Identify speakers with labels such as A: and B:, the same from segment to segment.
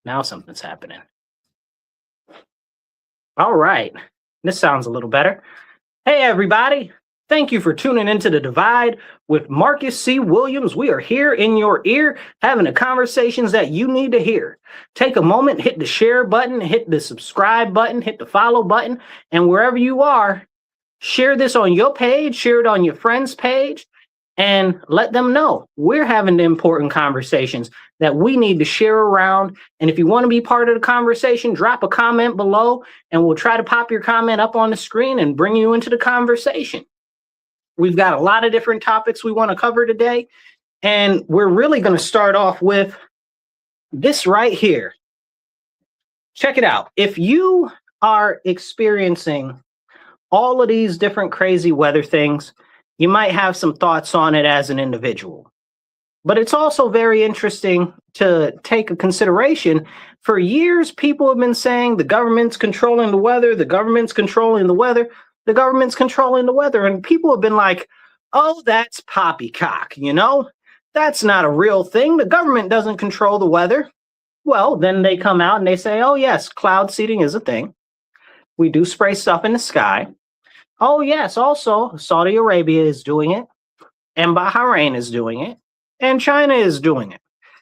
A: Now something's happening. All right. This sounds a little better. Hey, everybody. Thank you for tuning into The Divide with Marcus C. Williams. We are here in your ear having the conversations that you need to hear. Take a moment, hit the share button, hit the subscribe button, hit the follow button, and wherever you are, share this on your page, share it on your friend's page, and let them know we're having the important conversations that we need to share around. And if you want to be part of the conversation, drop a comment below and we'll try to pop your comment up on the screen and bring you into the conversation. We've got a lot of different topics we want to cover today. And we're really going to start off with this right here. Check it out. If you are experiencing all of these different crazy weather things, you might have some thoughts on it as an individual. But it's also very interesting to take a consideration. For years, people have been saying the government's controlling the weather, the government's controlling the weather, the government's controlling the weather. And people have been like, oh, that's poppycock, That's not a real thing. The government doesn't control the weather. Well, then they come out and they say, oh, yes, cloud seeding is a thing. We do spray stuff in the sky. Oh, yes, also, Saudi Arabia is doing it, and Bahrain is doing it, and China is doing it.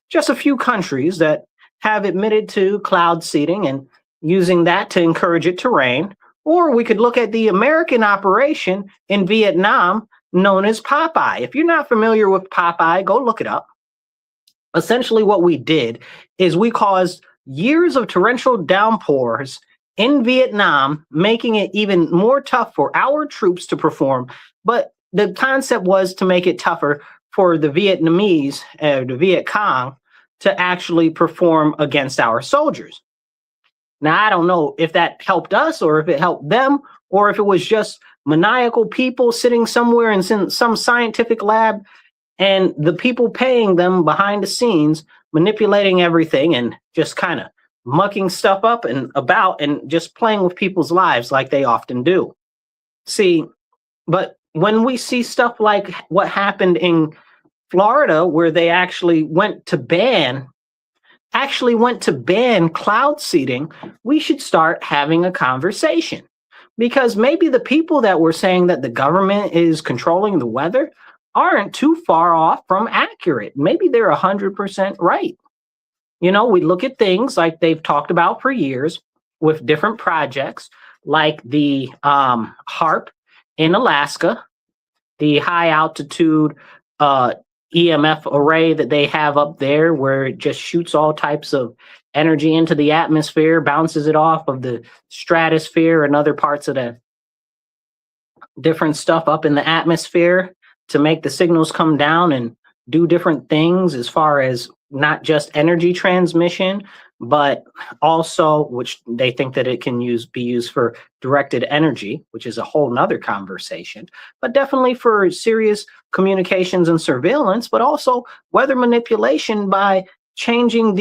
A: Just a few countries that have admitted to cloud seeding and using that to encourage it to rain. Or we could look at the American operation in Vietnam known as Popeye. If you're not familiar with Popeye, go look it up. Essentially, what we did is we caused years of torrential downpours in Vietnam, making it even more tough for our troops to perform. But the concept was to make it tougher for the Vietnamese, the Viet Cong, to actually perform against our soldiers. Now, I don't know if that helped us or if it helped them, or if it was just maniacal people sitting somewhere in some scientific lab and the people paying them behind the scenes, manipulating everything and just kind of mucking stuff up and about and just playing with people's lives like they often do. See, but when we see stuff like what happened in Florida, where they actually went to ban cloud seeding, we should start having a conversation. Because maybe the people that were saying that the government is controlling the weather aren't too far off from accurate. Maybe they're 100% right. We look at things like they've talked about for years with different projects, like the HARP in Alaska, the high altitude EMF array that they have up there, where it just shoots all types of energy into the atmosphere, bounces it off of the stratosphere and other parts of the different stuff up in the atmosphere to make the signals come down and do different things as far as not just energy transmission, but also, which they think that it can be used for directed energy, which is a whole nother conversation, but definitely for serious communications and surveillance, but also weather manipulation by changing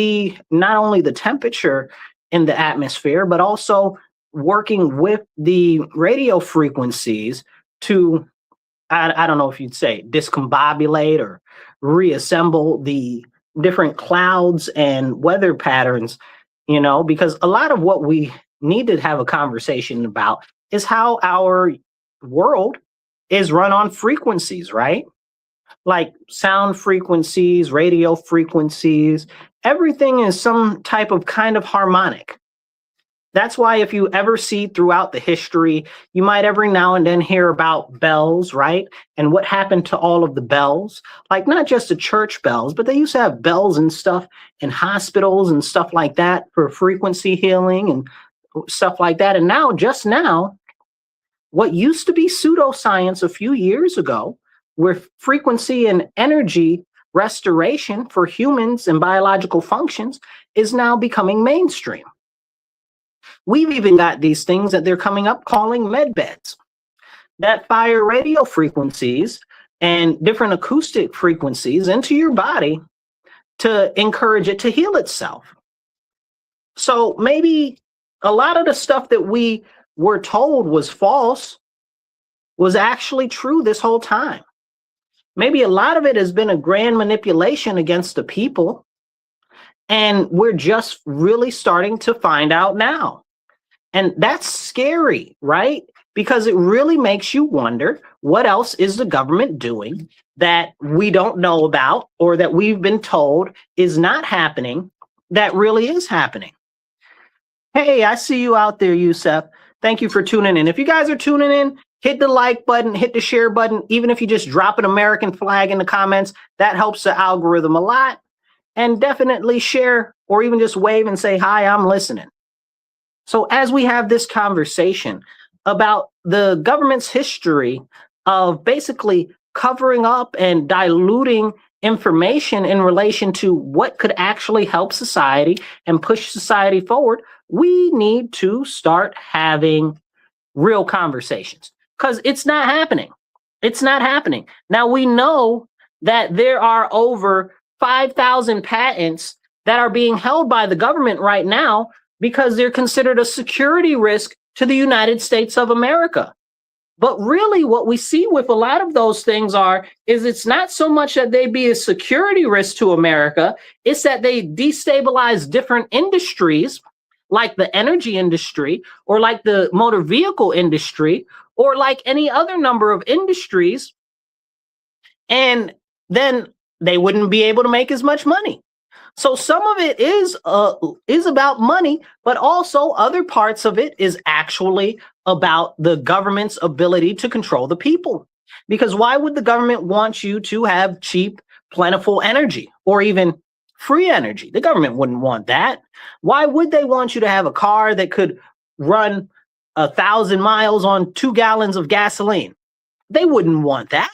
A: not only the temperature in the atmosphere, but also working with the radio frequencies to, I don't know if you'd say, discombobulate or reassemble the different clouds and weather patterns, because a lot of what we need to have a conversation about is how our world is run on frequencies, right? Like sound frequencies, radio frequencies, everything is some type of kind of harmonic. That's why if you ever see throughout the history, you might every now and then hear about bells, right? And what happened to all of the bells, like not just the church bells, but they used to have bells and stuff in hospitals and stuff like that for frequency healing and stuff like that. And just now, what used to be pseudoscience a few years ago, where frequency and energy restoration for humans and biological functions is now becoming mainstream. We've even got these things that they're coming up calling med beds that fire radio frequencies and different acoustic frequencies into your body to encourage it to heal itself. So maybe a lot of the stuff that we were told was false was actually true this whole time. Maybe a lot of it has been a grand manipulation against the people. And we're just really starting to find out now. And that's scary, right? Because it really makes you wonder, what else is the government doing that we don't know about, or that we've been told is not happening, that really is happening? Hey, I see you out there, Yusef. Thank you for tuning in. If you guys are tuning in, hit the like button, hit the share button. Even if you just drop an American flag in the comments, that helps the algorithm a lot. And definitely share, or even just wave and say, hi, I'm listening. So as we have this conversation about the government's history of basically covering up and diluting information in relation to what could actually help society and push society forward, we need to start having real conversations, because it's not happening. It's not happening. Now, we know that there are over 5,000 patents that are being held by the government right now because they're considered a security risk to the United States of America. But really what we see with a lot of those things is it's not so much that they be a security risk to America, it's that they destabilize different industries, like the energy industry, or like the motor vehicle industry, or like any other number of industries. And then they wouldn't be able to make as much money. So some of it is about money, but also other parts of it is actually about the government's ability to control the people. Because why would the government want you to have cheap, plentiful energy, or even free energy? The government wouldn't want that. Why would they want you to have a car that could run 1,000 miles on 2 gallons of gasoline? They wouldn't want that.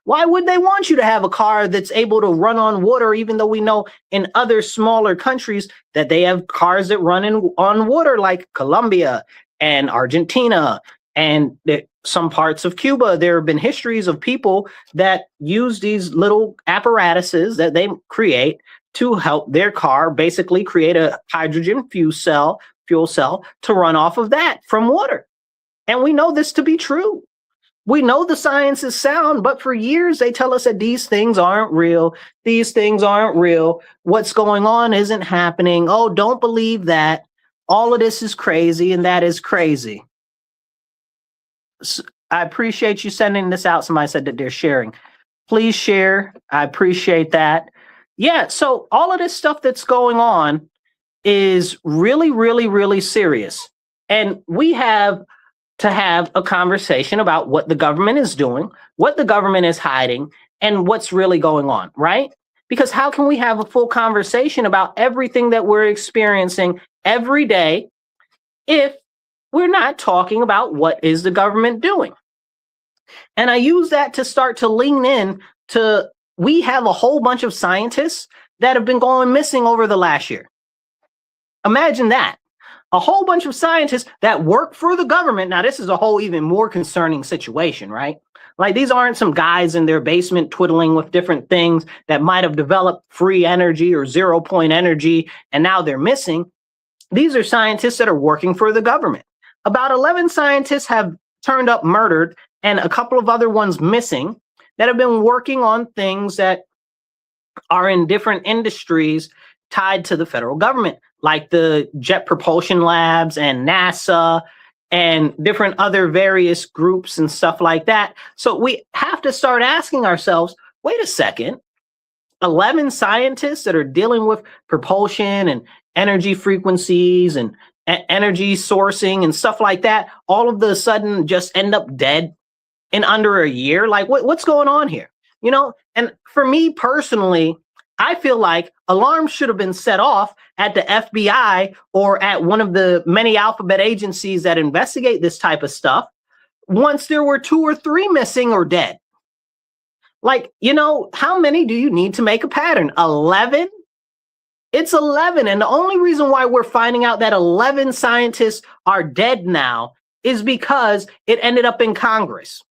A: Why would they want you to have a car that's able to run on water, even though we know in other smaller countries that they have cars that run on water, like Colombia and Argentina and some parts of Cuba? There have been histories of people that use these little apparatuses that they create to help their car basically create a hydrogen fuel cell to run off of that from water. And we know this to be true. We know the science is sound, but for years they tell us that these things aren't real. These things aren't real. What's going on isn't happening. Oh, don't believe that. All of this is crazy, and that is crazy. So I appreciate you sending this out. Somebody said that they're sharing. Please share. I appreciate that. Yeah, so all of this stuff that's going on is really, really, really serious. And we have to have a conversation about what the government is doing, what the government is hiding, and what's really going on, right? Because how can we have a full conversation about everything that we're experiencing every day if we're not talking about what is the government doing? And I use that to start to lean in to, we have a whole bunch of scientists that have been going missing over the last year. Imagine that. A whole bunch of scientists that work for the government. Now, this is a whole even more concerning situation, right? Like, these aren't some guys in their basement twiddling with different things that might have developed free energy or 0 point energy, and now they're missing. These are scientists that are working for the government. About 11 scientists have turned up murdered, and a couple of other ones missing, that have been working on things that are in different industries tied to the federal government, like the Jet Propulsion Labs and NASA and different other various groups and stuff like that. So we have to start asking ourselves, wait a second, 11 scientists that are dealing with propulsion and energy frequencies and energy sourcing and stuff like that, all of a sudden just end up dead in under a year? Like, what's going on here? You know, and for me personally, I feel like alarms should have been set off at the FBI or at one of the many alphabet agencies that investigate this type of stuff once there were 2 or 3 missing or dead. Like, you know, how many do you need to make a pattern? 11? It's 11. And the only reason why we're finding out that 11 scientists are dead now is because it ended up in Congress.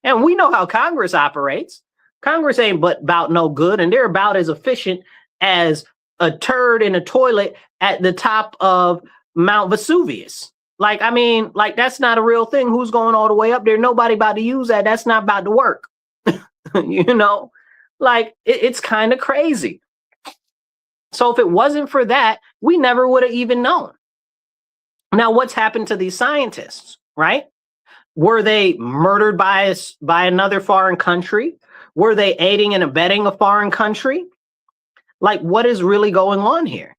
A: And we know how Congress operates. Congress ain't but about no good, and they're about as efficient as a turd in a toilet at the top of Mount Vesuvius. Like, I mean, like, that's not a real thing. Who's going all the way up there? Nobody about to use that. That's not about to work. You know, like, it's kind of crazy. So if it wasn't for that, we never would have even known. Now, what's happened to these scientists, right? Were they murdered by another foreign country? Were they aiding and abetting a foreign country? Like, what is really going on here?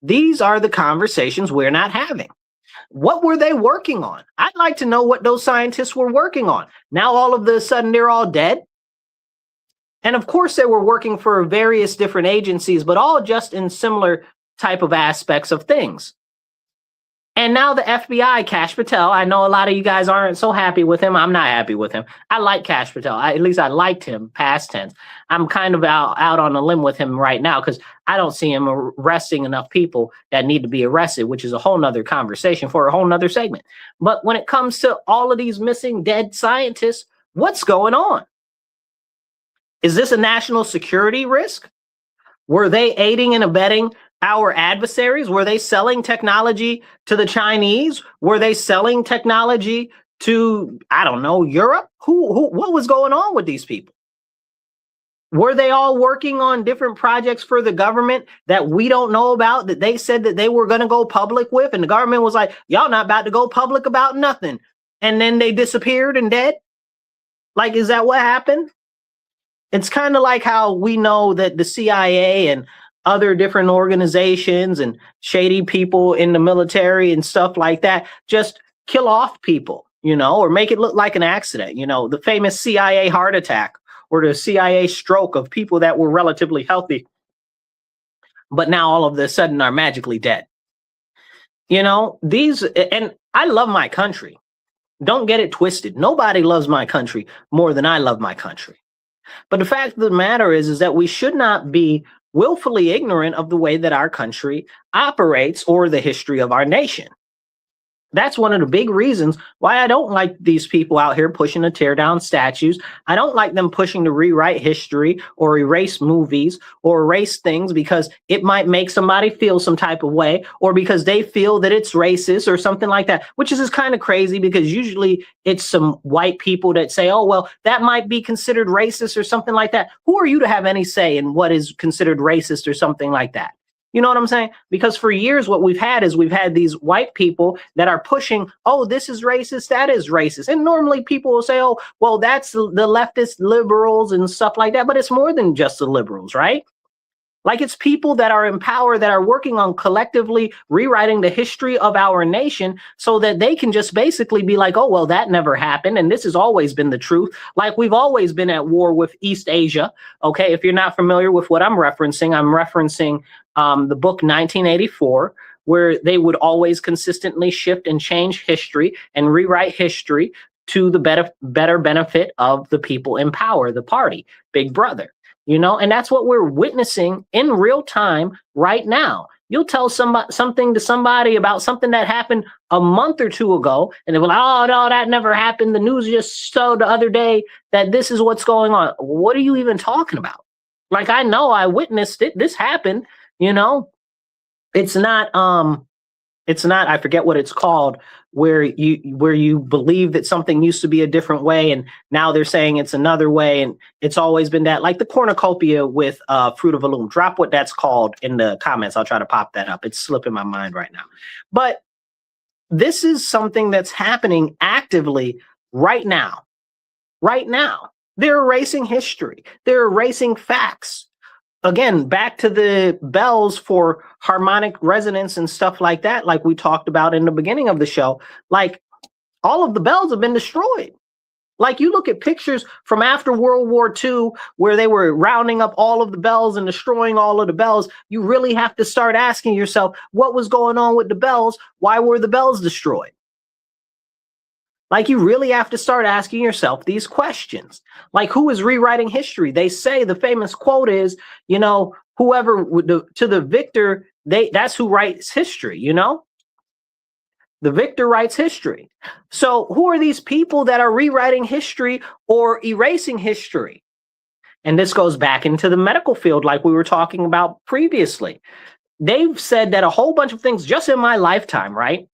A: These are the conversations we're not having. What were they working on? I'd like to know what those scientists were working on. Now, all of a sudden, they're all dead. And of course, they were working for various different agencies, but all just in similar type of aspects of things. And now the FBI, Kash Patel, I know a lot of you guys aren't so happy with him. I'm not happy with him. I like Kash Patel. At least I liked him, past tense. I'm kind of out on a limb with him right now because I don't see him arresting enough people that need to be arrested, which is a whole nother conversation for a whole nother segment. But when it comes to all of these missing dead scientists, what's going on? Is this a national security risk? Were they aiding and abetting our adversaries? Were they selling technology to the Chinese? Were they selling technology to, I don't know, Europe? What was going on with these people? Were they all working on different projects for the government that we don't know about, that they said that they were going to go public with? And the government was like, y'all not about to go public about nothing. And then they disappeared and dead? Like, is that what happened? It's kind of like how we know that the CIA and other different organizations and shady people in the military and stuff like that just kill off people, or make it look like an accident. The famous CIA heart attack or the CIA stroke of people that were relatively healthy, but now all of a sudden are magically dead. And I love my country. Don't get it twisted. Nobody loves my country more than I love my country. But the fact of the matter is that we should not be willfully ignorant of the way that our country operates or the history of our nation. That's one of the big reasons why I don't like these people out here pushing to tear down statues. I don't like them pushing to rewrite history or erase movies or erase things because it might make somebody feel some type of way or because they feel that it's racist or something like that, which is kind of crazy because usually it's some white people that say, oh, well, that might be considered racist or something like that. Who are you to have any say in what is considered racist or something like that? You know what I'm saying? Because for years, what we've had these white people that are pushing, oh, this is racist, that is racist. And normally people will say, oh, well, that's the leftist liberals and stuff like that. But it's more than just the liberals, right? Like it's people that are in power that are working on collectively rewriting the history of our nation so that they can just basically be like, oh, well, that never happened. And this has always been the truth. Like we've always been at war with East Asia. OK, if you're not familiar with what I'm referencing the book 1984, where they would always consistently shift and change history and rewrite history to the better benefit of the people in power, the party, Big Brother. And that's what we're witnessing in real time right now. You'll tell something to somebody about something that happened a month or two ago, and they're like, oh, no, that never happened. The news just showed the other day that this is what's going on. What are you even talking about? Like, I know I witnessed it. This happened, It's not, I forget what it's called, where you believe that something used to be a different way and now they're saying it's another way, and it's always been that, like the cornucopia with Fruit of the Loom. Drop what that's called in the comments. I'll try to pop that up. It's slipping my mind right now. But this is something that's happening actively right now. Right now. They're erasing history. They're erasing facts. Again, back to the bells for harmonic resonance and stuff like that, like we talked about in the beginning of the show, like all of the bells have been destroyed. Like you look at pictures from after World War II, where they were rounding up all of the bells and destroying all of the bells. You really have to start asking yourself, what was going on with the bells? Why were the bells destroyed? Like you really have to start asking yourself these questions. Like, who is rewriting history? They say the famous quote is, whoever to the victor, that's who writes history, The victor writes history. So who are these people that are rewriting history or erasing history? And this goes back into the medical field like we were talking about previously. They've said that a whole bunch of things just in my lifetime, right?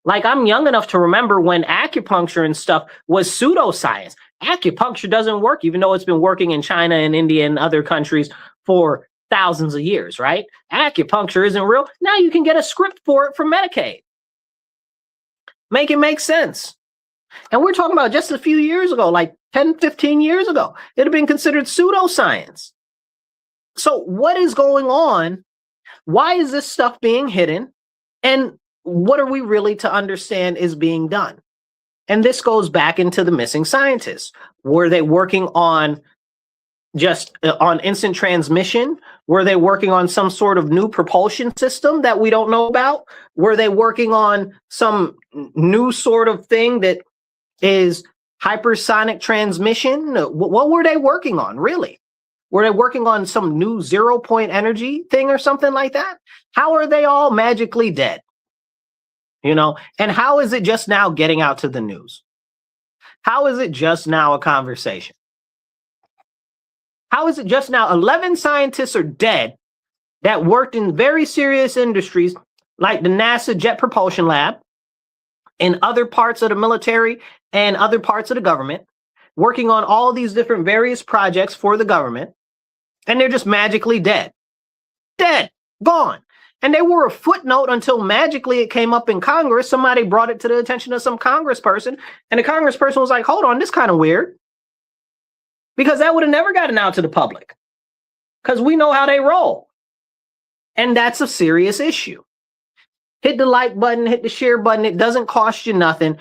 A: Like I'm young enough to remember when acupuncture and stuff was pseudoscience. Acupuncture doesn't work, even though it's been working in China and India and other countries for thousands of years, right? Acupuncture isn't real. Now you can get a script for it from Medicaid. Make it make sense. And we're talking about just a few years ago, like 10, 15 years ago. It'd have been considered pseudoscience. So what is going on? Why is this stuff being hidden? And what are we really to understand is being done? And this goes back into the missing scientists. Were they working on just on instant transmission? Were they working on some sort of new propulsion system that we don't know about? Were they working on some new sort of thing that is hypersonic transmission? What were they working on, really? Were they working on some new 0-point energy thing or something like that? How are they all magically dead? And how is it just now getting out to the news? How is it just now a conversation? How is it just now 11 scientists are dead that worked in very serious industries like the NASA Jet Propulsion Lab and other parts of the military and other parts of the government, working on all these different various projects for the government, and they're just magically dead. Dead. Gone. And they were a footnote until magically it came up in Congress. Somebody brought it to the attention of some congressperson, and the congressperson was like, hold on, this is kind of weird. Because that would have never gotten out to the public. Because we know how they roll. And that's a serious issue. Hit the like button, hit the share button. It doesn't cost you nothing.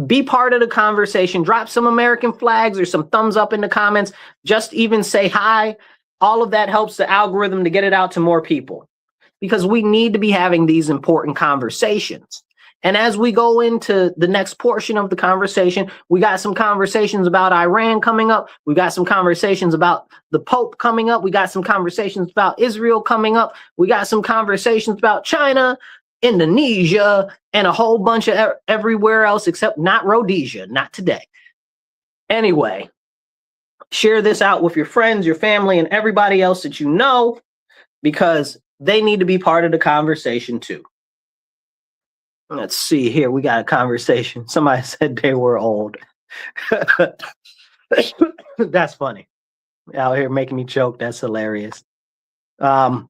A: Be part of the conversation. Drop some American flags or some thumbs up in the comments. Just even say hi. All of that helps the algorithm to get it out to more people. Because we need to be having these important conversations. And as we go into the next portion of the conversation, we got some conversations about Iran coming up. We got some conversations about the Pope coming up. We got some conversations about Israel coming up. We got some conversations about China, Indonesia, and a whole bunch of everywhere else except not Rhodesia, not today. Anyway, share this out with your friends, your family, and everybody else that you know, because they need to be part of the conversation too. Let's see here. We got a conversation. Somebody said they were old. That's funny. Out here making me choke. That's hilarious. But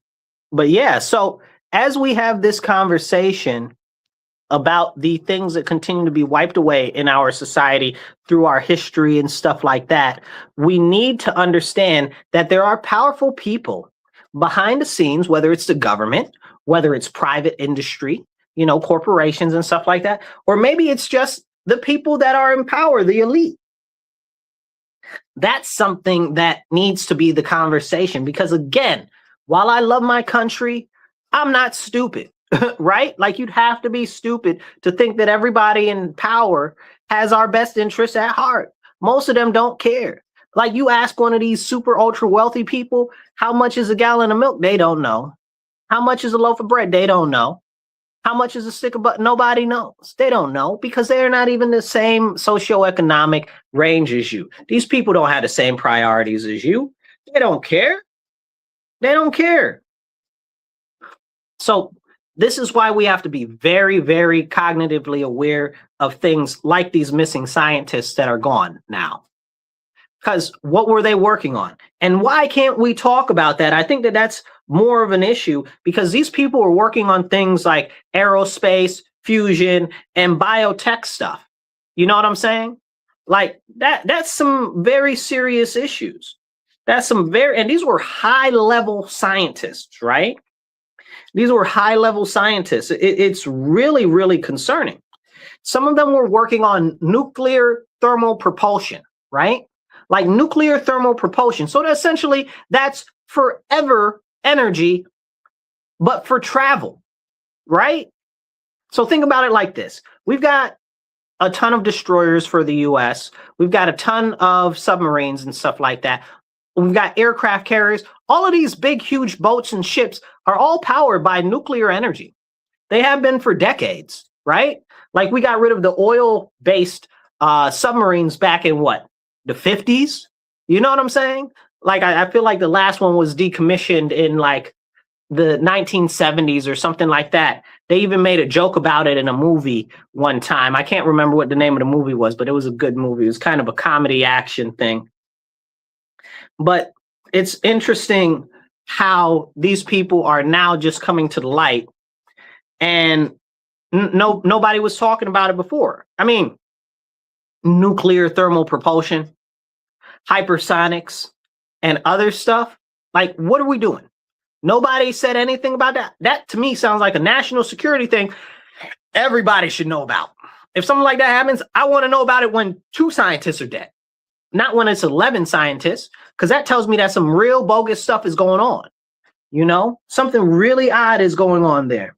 A: yeah, so as we have this conversation about the things that continue to be wiped away in our society through our history and stuff like that, we need to understand that there are powerful people behind the scenes, whether it's the government, whether it's private industry, corporations and stuff like that, or maybe it's just the people that are in power, the elite. That's something that needs to be the conversation, because again, while I love my country, I'm not stupid, right? Like, you'd have to be stupid to think that everybody in power has our best interests at heart. Most of them don't care. Like, you ask one of these super ultra wealthy people, how much is a gallon of milk? They don't know. How much is a loaf of bread? They don't know. How much is a stick of butter? Nobody knows. They don't know, because they're not even the same socioeconomic range as you. These people don't have the same priorities as you. They don't care. They don't care. So this is why we have to be very, very cognitively aware of things like these missing scientists that are gone now. Because what were they working on? And why can't we talk about that? I think that that's more of an issue, because these people are working on things like aerospace, fusion, and biotech stuff. You know what I'm saying? Like that's some very serious issues. And these were high level scientists, right? These were high level scientists. It's really, really concerning. Some of them were working on nuclear thermal propulsion, right? Like nuclear thermal propulsion. So essentially that's forever energy, but for travel, right? So think about it like this. We've got a ton of destroyers for the US. We've got a ton of submarines and stuff like that. We've got aircraft carriers. All of these big, huge boats and ships are all powered by nuclear energy. They have been for decades, right? Like, we got rid of the oil-based submarines back in what? The 50s? You know what I'm saying? Like, I feel like the last one was decommissioned in like the 1970s or something like that. They even made a joke about it in a movie one time. I can't remember what the name of the movie was, but it was a good movie. It was kind of a comedy action thing. But it's interesting how these people are now just coming to the light, and nobody was talking about it before. I mean, nuclear thermal propulsion, hypersonics, and other stuff. Like, what are we doing? Nobody said anything about that. That to me sounds like a national security thing everybody should know about. If something like that happens, I want to know about it when 2 scientists are dead, not when it's 11 scientists, because that tells me that some real bogus stuff is going on. You know, something really odd is going on there.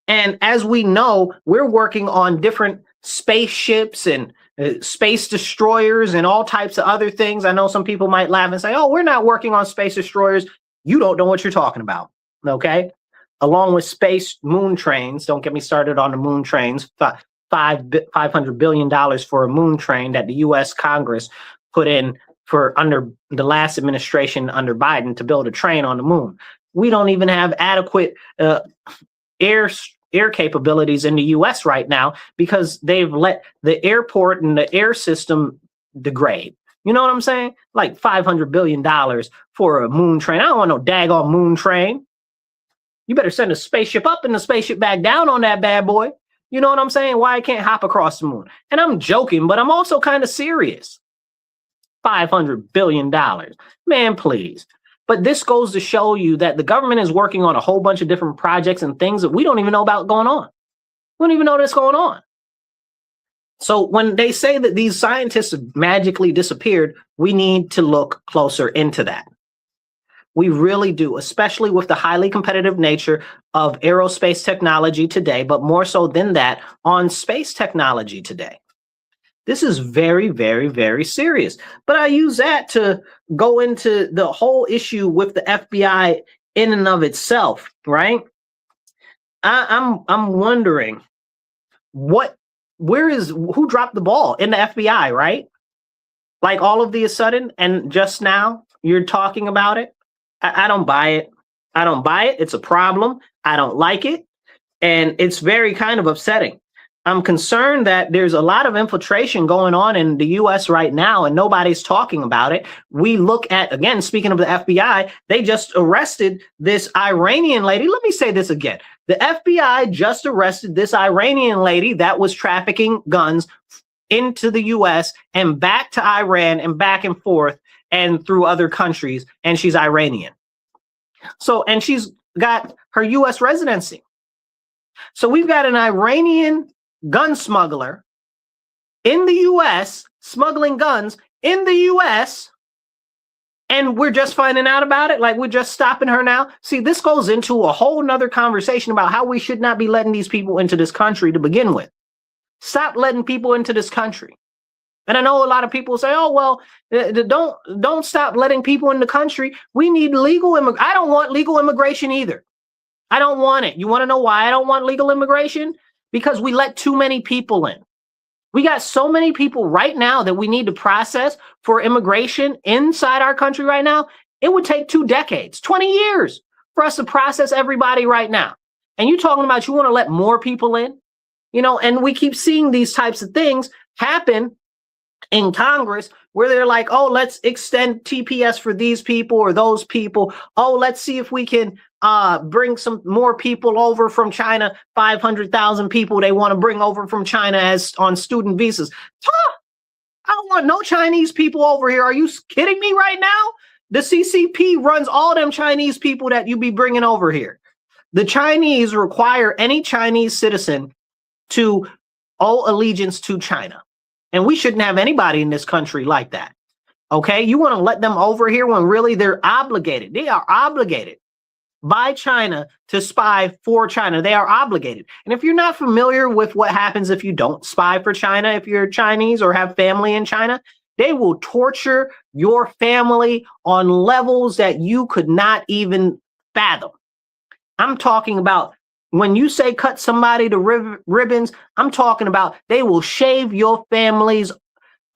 A: And as we know, we're working on different spaceships and space destroyers and all types of other things. I know some people might laugh and say, oh, we're not working on space destroyers. You don't know what you're talking about. Okay. Along with space moon trains. Don't get me started on the moon trains. $500 billion for a moon train that the U.S. Congress put in for under the last administration under Biden to build a train on the moon. We don't even have adequate air capabilities in the U.S. right now because they've let the airport and the air system degrade. You know what I'm saying? Like $500 billion for a moon train. I don't want no daggone moon train. You better send a spaceship up and a spaceship back down on that bad boy. You know what I'm saying? Why I can't hop across the moon. And I'm joking, but I'm also kind of serious. $500 billion. Man, please. But this goes to show you that the government is working on a whole bunch of different projects and things that we don't even know about going on. We don't even know that's going on. So when they say that these scientists have magically disappeared, we need to look closer into that. We really do, especially with the highly competitive nature of aerospace technology today, but more so than that, on space technology today. This is very, very, very serious. But I use that to go into the whole issue with the FBI in and of itself, right? I'm wondering who dropped the ball in the FBI, right? Like all of the sudden, and just now you're talking about it. I don't buy it. I don't buy it. It's a problem. I don't like it. And it's very kind of upsetting. I'm concerned that there's a lot of infiltration going on in the U.S. right now, and nobody's talking about it. We look at, again, speaking of the FBI, they just arrested this Iranian lady. Let me say this again. The FBI just arrested this Iranian lady that was trafficking guns into the U.S. and back to Iran and back and forth and through other countries, and she's Iranian. So, and she's got her U.S. residency. So we've got an Iranian gun smuggler in the U.S. smuggling guns in the U.S. and we're just finding out about it. Like we're just stopping her now. See, this goes into a whole nother conversation about how we should not be letting these people into this country to begin with. Stop letting people into this country. And I know a lot of people say, oh, well, don't stop letting people in the country. We need legal immigration. I don't want legal immigration either. I don't want it. You want to know why I don't want legal immigration? Because we let too many people in. We got so many people right now that we need to process for immigration inside our country right now. It would take 2 decades, 20 years for us to process everybody right now. And you talking about you want to let more people in? You know, and we keep seeing these types of things happen in Congress where they're like, oh, let's extend TPS for these people or those people. Oh, let's see if we can bring some more people over from China. 500,000 people they want to bring over from China as on student visas. I don't want no Chinese people over here. Are you kidding me right now? The CCP runs all them Chinese people that you be bringing over here. The Chinese require any Chinese citizen to owe allegiance to China. And we shouldn't have anybody in this country like that. Okay? You want to let them over here when really they're obligated. They are obligated by China to spy for China. They are obligated. And if you're not familiar with what happens if you don't spy for China, if you're Chinese or have family in China, they will torture your family on levels that you could not even fathom. I'm talking about when you say cut somebody to ribbons, I'm talking about they will shave your families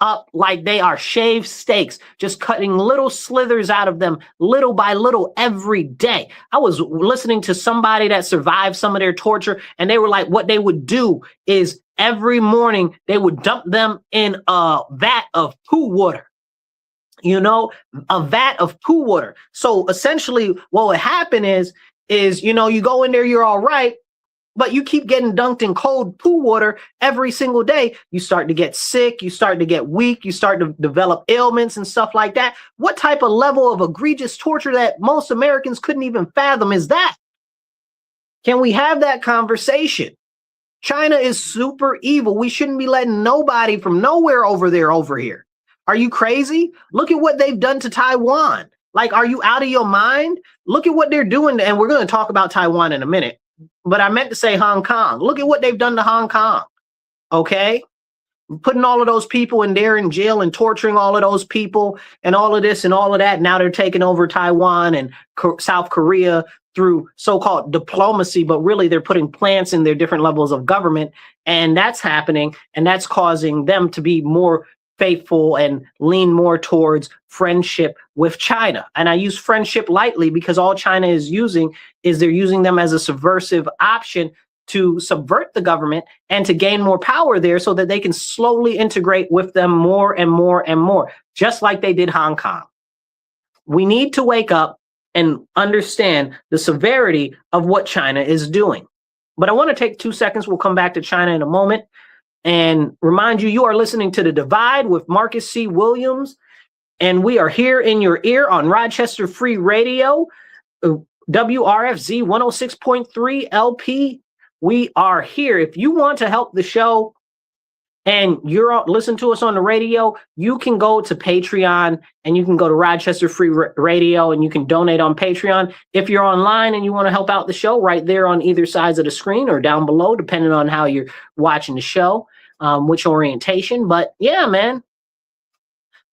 A: up like they are shaved steaks, just cutting little slithers out of them little by little every day. I was listening to somebody that survived some of their torture, and they were like, what they would do is every morning they would dump them in a vat of poo water. a vat of poo water. So essentially what would happen is, you go in there, you're all right, but you keep getting dunked in cold poo water every single day. You start to get sick, you start to get weak, you start to develop ailments and stuff like that. What type of level of egregious torture that most Americans couldn't even fathom is that? Can we have that conversation? China is super evil. We shouldn't be letting nobody from nowhere over here. Are you crazy? Look at what they've done to Taiwan. Like, are you out of your mind? Look at what they're doing. And we're going to talk about Taiwan in a minute. But I meant to say Hong Kong. Look at what they've done to Hong Kong. Okay? Putting all of those people in there in jail and torturing all of those people and all of this and all of that. Now they're taking over Taiwan and South Korea through so-called diplomacy, but really they're putting plants in their different levels of government. And that's happening. And that's causing them to be more faithful and lean more towards friendship with China. And I use friendship lightly because all China is using is they're using them as a subversive option to subvert the government and to gain more power there so that they can slowly integrate with them more and more and more, just like they did Hong Kong. We need to wake up and understand the severity of what China is doing. But I want to take 2 seconds. We'll come back to China in a moment and remind you, you are listening to The Divide with Marcus C. Williams. And we are here in your ear on Rochester Free Radio, WRFZ 106.3 LP. We are here. If you want to help the show and listen to us on the radio, you can go to Patreon and you can go to Rochester Free Radio and you can donate on Patreon. If you're online and you want to help out the show, right there on either sides of the screen or down below, depending on how you're watching the show, which orientation. But yeah, man,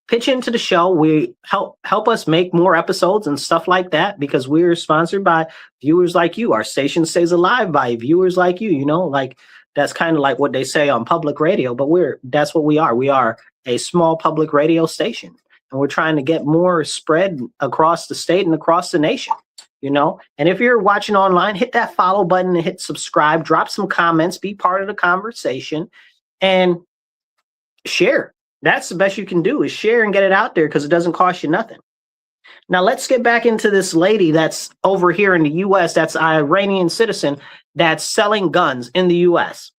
A: pitch into the show. We help us make more episodes and stuff like that because we're sponsored by viewers like you. Our station stays alive by viewers like you, like that's kind of like what they say on public radio, but that's what we are. We are a small public radio station and we're trying to get more spread across the state and across the nation, and if you're watching online, hit that follow button and hit subscribe, drop some comments, be part of the conversation and share. That's the best you can do is share and get it out there because it doesn't cost you nothing. Now, let's get back into this lady that's over here in the U.S. That's an Iranian citizen that's selling guns in the U.S.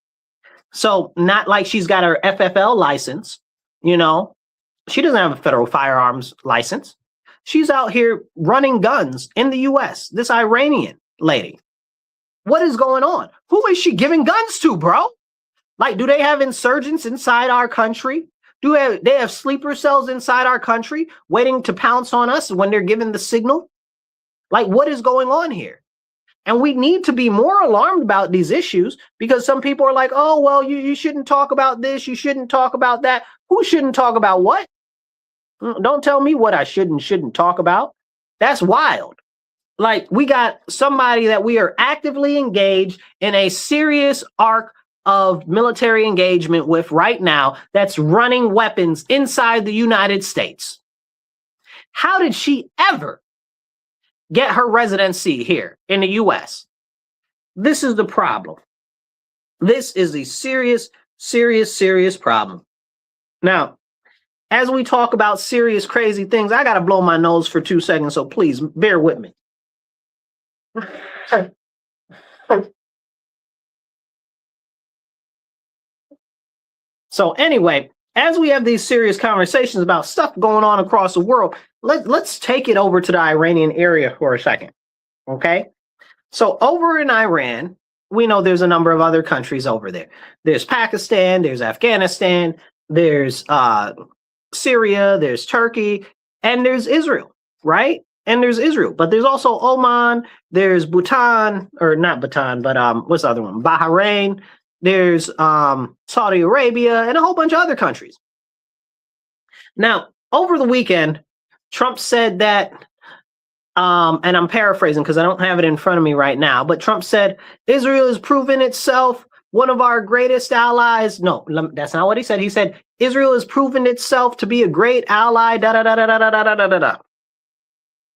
A: So not like she's got her FFL license, She doesn't have a federal firearms license. She's out here running guns in the U.S., this Iranian lady. What is going on? Who is she giving guns to, bro? Like, do they have insurgents inside our country? Do they have sleeper cells inside our country waiting to pounce on us when they're given the signal? Like, what is going on here? And we need to be more alarmed about these issues because some people are like, oh, well, you shouldn't talk about this. You shouldn't talk about that. Who shouldn't talk about what? Don't tell me what I shouldn't talk about. That's wild. Like, we got somebody that we are actively engaged in a serious arc of military engagement with right now that's running weapons inside the United States. How did she ever get her residency here in the US? This is the problem. This is a serious, serious, serious problem. Now, as we talk about serious, crazy things, I got to blow my nose for 2 seconds, so please bear with me. So anyway, as we have these serious conversations about stuff going on across the world, let's take it over to the Iranian area for a second, okay? So over in Iran, we know there's a number of other countries over there. There's Pakistan, there's Afghanistan, there's Syria, there's Turkey, and there's Israel, right? And there's Israel, but there's also Oman, there's Bhutan, or not Bhutan, but what's the other one? Bahrain. There's Saudi Arabia and a whole bunch of other countries. Now, over the weekend, Trump said that, and I'm paraphrasing because I don't have it in front of me right now, but Trump said, Israel has proven itself one of our greatest allies. No, that's not what he said. He said, Israel has proven itself to be a great ally, da-da-da-da-da-da-da-da-da.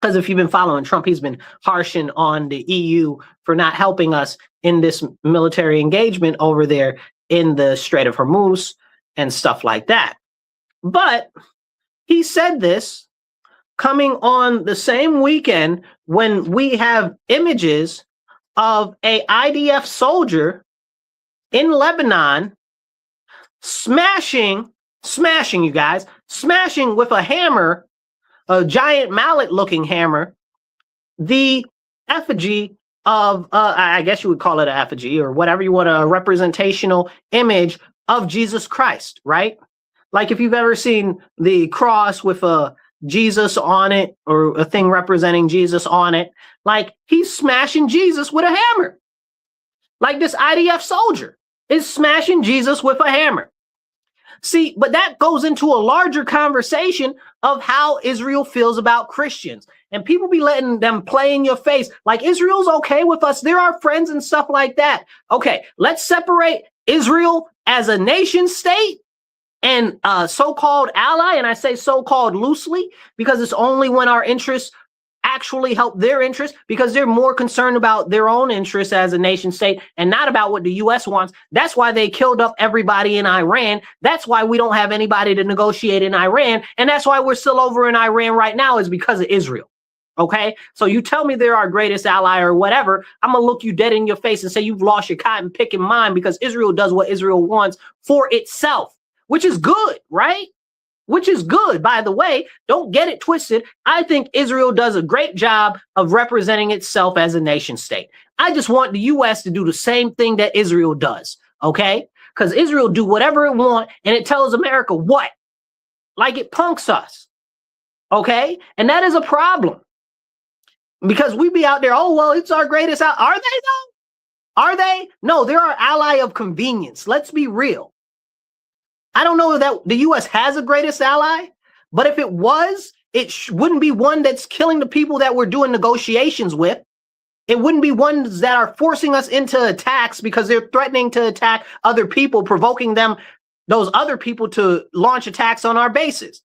A: Because if you've been following Trump, he's been harshing on the EU for not helping us in this military engagement over there in the Strait of Hormuz and stuff like that. But He said this coming on the same weekend when we have images of a IDF soldier in Lebanon smashing you guys, smashing with a hammer, a giant mallet-looking hammer, the effigy of, I guess you would call it an effigy or whatever you want, a representational image of Jesus Christ, right? Like if you've ever seen the cross with a Jesus on it or a thing representing Jesus on it, like he's smashing Jesus with a hammer. Like this IDF soldier is smashing Jesus with a hammer. See, but that goes into a larger conversation of how Israel feels about Christians. And people be letting them play in your face like Israel's okay with us. They're our friends and stuff like that. Okay, let's separate Israel as a nation state and so-called ally. And I say so-called loosely because it's only when our interests actually help their interests, because they're more concerned about their own interests as a nation state and not about what the U.S. wants. That's why they killed up everybody in Iran. That's why we don't have anybody to negotiate in Iran. And that's why we're still over in Iran right now, is because of Israel. Okay, so you tell me they're our greatest ally or whatever, I'm gonna look you dead in your face and say you've lost your cotton picking mind, because Israel does what Israel wants for itself, which is good, right? Which is good, by the way. Don't get it twisted. I think Israel does a great job of representing itself as a nation state. I just want the U.S. to do the same thing that Israel does, okay? Because Israel do whatever it wants, and it tells America what? Like it punks us, okay? And that is a problem. Because we be out there, oh, well, it's our greatest ally. Are they, though? Are they? No, they're our ally of convenience. Let's be real. I don't know that the U.S. has a greatest ally, but if it was, it wouldn't be one that's killing the people that we're doing negotiations with. It wouldn't be ones that are forcing us into attacks because they're threatening to attack other people, provoking them, those other people, to launch attacks on our bases.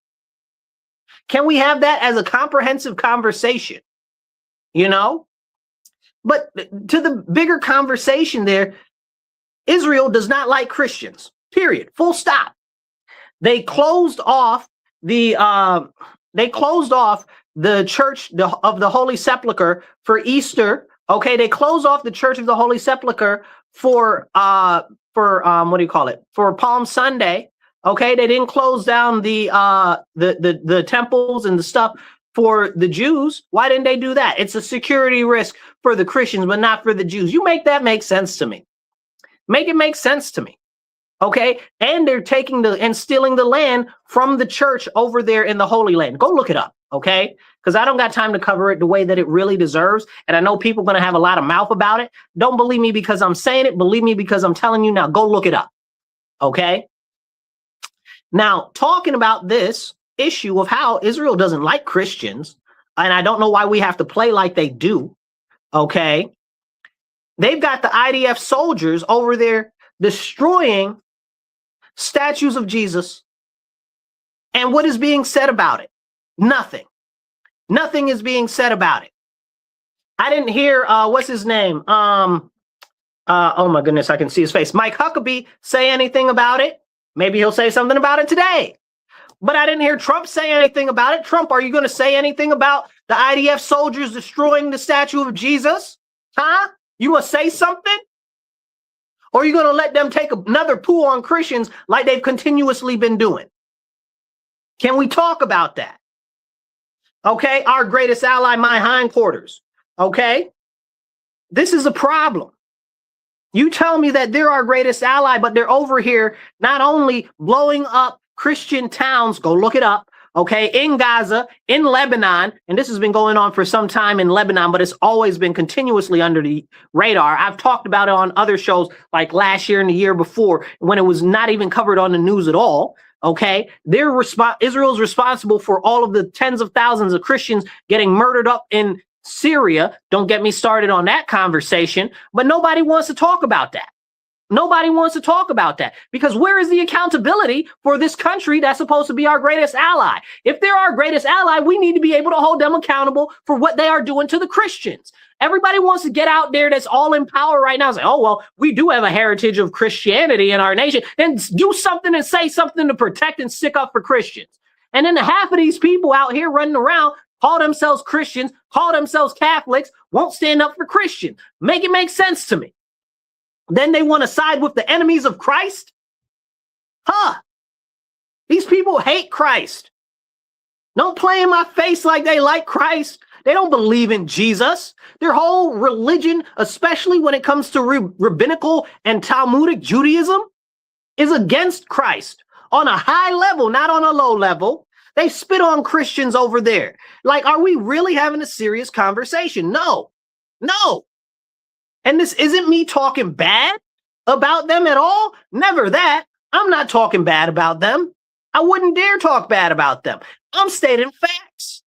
A: Can we have that as a comprehensive conversation? You know? But to the bigger conversation there, Israel does not like Christians, period, full stop. They closed off the church of the Holy Sepulchre for Easter. Okay, they closed off the Church of the Holy Sepulchre for what do you call it? For Palm Sunday. Okay, they didn't close down the temples and the stuff for the Jews. Why didn't they do that? It's a security risk for the Christians, but not for the Jews. You make that make sense to me. Make it make sense to me. Okay, and they're taking and stealing the land from the church over there in the Holy Land. Go look it up, okay? Because I don't got time to cover it the way that it really deserves. And I know people are going to have a lot of mouth about it. Don't believe me because I'm saying it. Believe me because I'm telling you now. Go look it up, okay? Now, talking about this issue of how Israel doesn't like Christians, and I don't know why we have to play like they do, okay? They've got the IDF soldiers over there destroying statues of Jesus. And what is being said about it? Nothing. Nothing is being said about it. I didn't hear, what's his name? Oh my goodness, I can see his face. Mike Huckabee say anything about it. Maybe he'll say something about it today. But I didn't hear Trump say anything about it. Trump, are you going to say anything about the IDF soldiers destroying the statue of Jesus? Huh? You going to say something? Or are you going to let them take another poo on Christians like they've continuously been doing? Can we talk about that? Okay, our greatest ally, my hindquarters. Okay, this is a problem. You tell me that they're our greatest ally, but they're over here not only blowing up Christian towns, go look it up, okay, in Gaza, in Lebanon, and this has been going on for some time in Lebanon, but it's always been continuously under the radar. I've talked about it on other shows like last year and the year before when it was not even covered on the news at all, okay? Israel's responsible for all of the tens of thousands of Christians getting murdered up in Syria. Don't get me started on that conversation, but nobody wants to talk about that. Nobody wants to talk about that because where is the accountability for this country that's supposed to be our greatest ally? If they're our greatest ally, we need to be able to hold them accountable for what they are doing to the Christians. Everybody wants to get out there that's all in power right now and say, oh, well, we do have a heritage of Christianity in our nation. Then do something and say something to protect and stick up for Christians. And then half of these people out here running around call themselves Christians, call themselves Catholics, won't stand up for Christians. Make it make sense to me. Then they want to side with the enemies of Christ? Huh? These people hate Christ. Don't play in my face like they like Christ. They don't believe in Jesus. Their whole religion, especially when it comes to rabbinical and Talmudic Judaism, is against Christ on a high level, not on a low level. They spit on Christians over there. Like, are we really having a serious conversation? No. And this isn't me talking bad about them at all. Never that. I'm not talking bad about them. I wouldn't dare talk bad about them. I'm stating facts.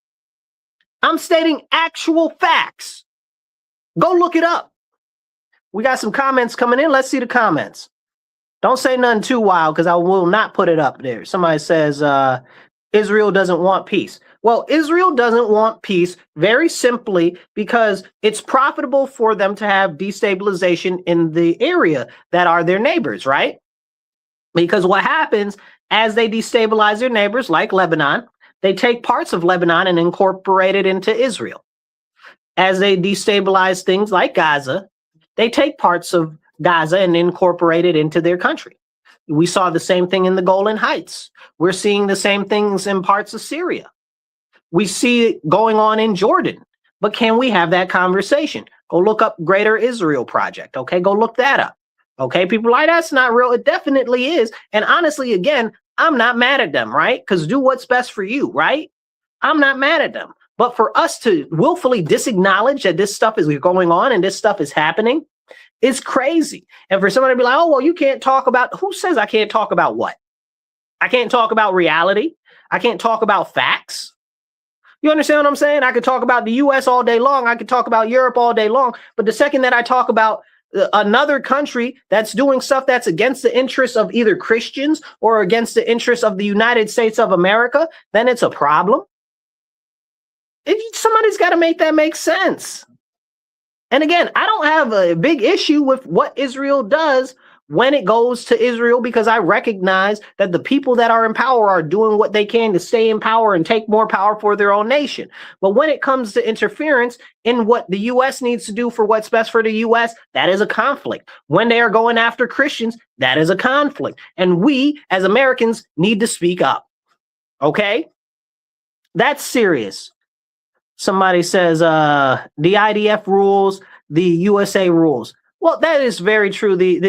A: I'm stating actual facts. Go look it up. We got some comments coming in. Let's see the comments. Don't say nothing too wild because I will not put it up there. Somebody says Israel doesn't want peace. Well, Israel doesn't want peace very simply because it's profitable for them to have destabilization in the area that are their neighbors, right? Because what happens as they destabilize their neighbors, like Lebanon, they take parts of Lebanon and incorporate it into Israel. As they destabilize things like Gaza, they take parts of Gaza and incorporate it into their country. We saw the same thing in the Golan Heights. We're seeing the same things in parts of Syria. We see it going on in Jordan. But can we have that conversation? Go look up Greater Israel Project. Okay, go look that up. Okay, people like that's not real. It definitely is. And honestly, again, I'm not mad at them, right? Because do what's best for you, right? I'm not mad at them. But for us to willfully disacknowledge that this stuff is going on and this stuff is happening, it's crazy. And for somebody to be like, oh, well, you can't talk about, who says I can't talk about what? I can't talk about reality. I can't talk about facts. You understand what I'm saying? I could talk about the US all day long. I could talk about Europe all day long. But the second that I talk about another country that's doing stuff that's against the interests of either Christians or against the interests of the United States of America, then it's a problem. Somebody's got to make that make sense. And again, I don't have a big issue with what Israel does when it goes to Israel, because I recognize that the people that are in power are doing what they can to stay in power and take more power for their own nation. But when it comes to interference in what the U.S. needs to do for what's best for the U.S., that is a conflict. When they are going after Christians, that is a conflict. And we, as Americans, need to speak up. Okay? That's serious. Somebody says the IDF rules, the USA rules. Well, that is very true. The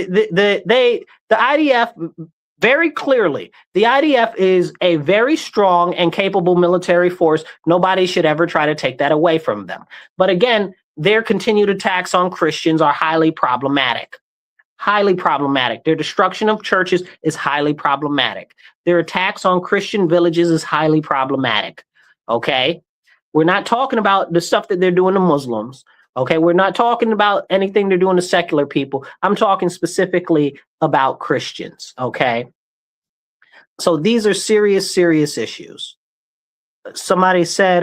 A: IDF, very clearly, the IDF is a very strong and capable military force. Nobody should ever try to take that away from them. But again, their continued attacks on Christians are highly problematic. Highly problematic. Their destruction of churches is highly problematic. Their attacks on Christian villages is highly problematic. Okay? We're not talking about the stuff that they're doing to Muslims. Okay, we're not talking about anything they're doing to secular people. I'm talking specifically about Christians, okay? So these are serious, serious issues. Somebody said,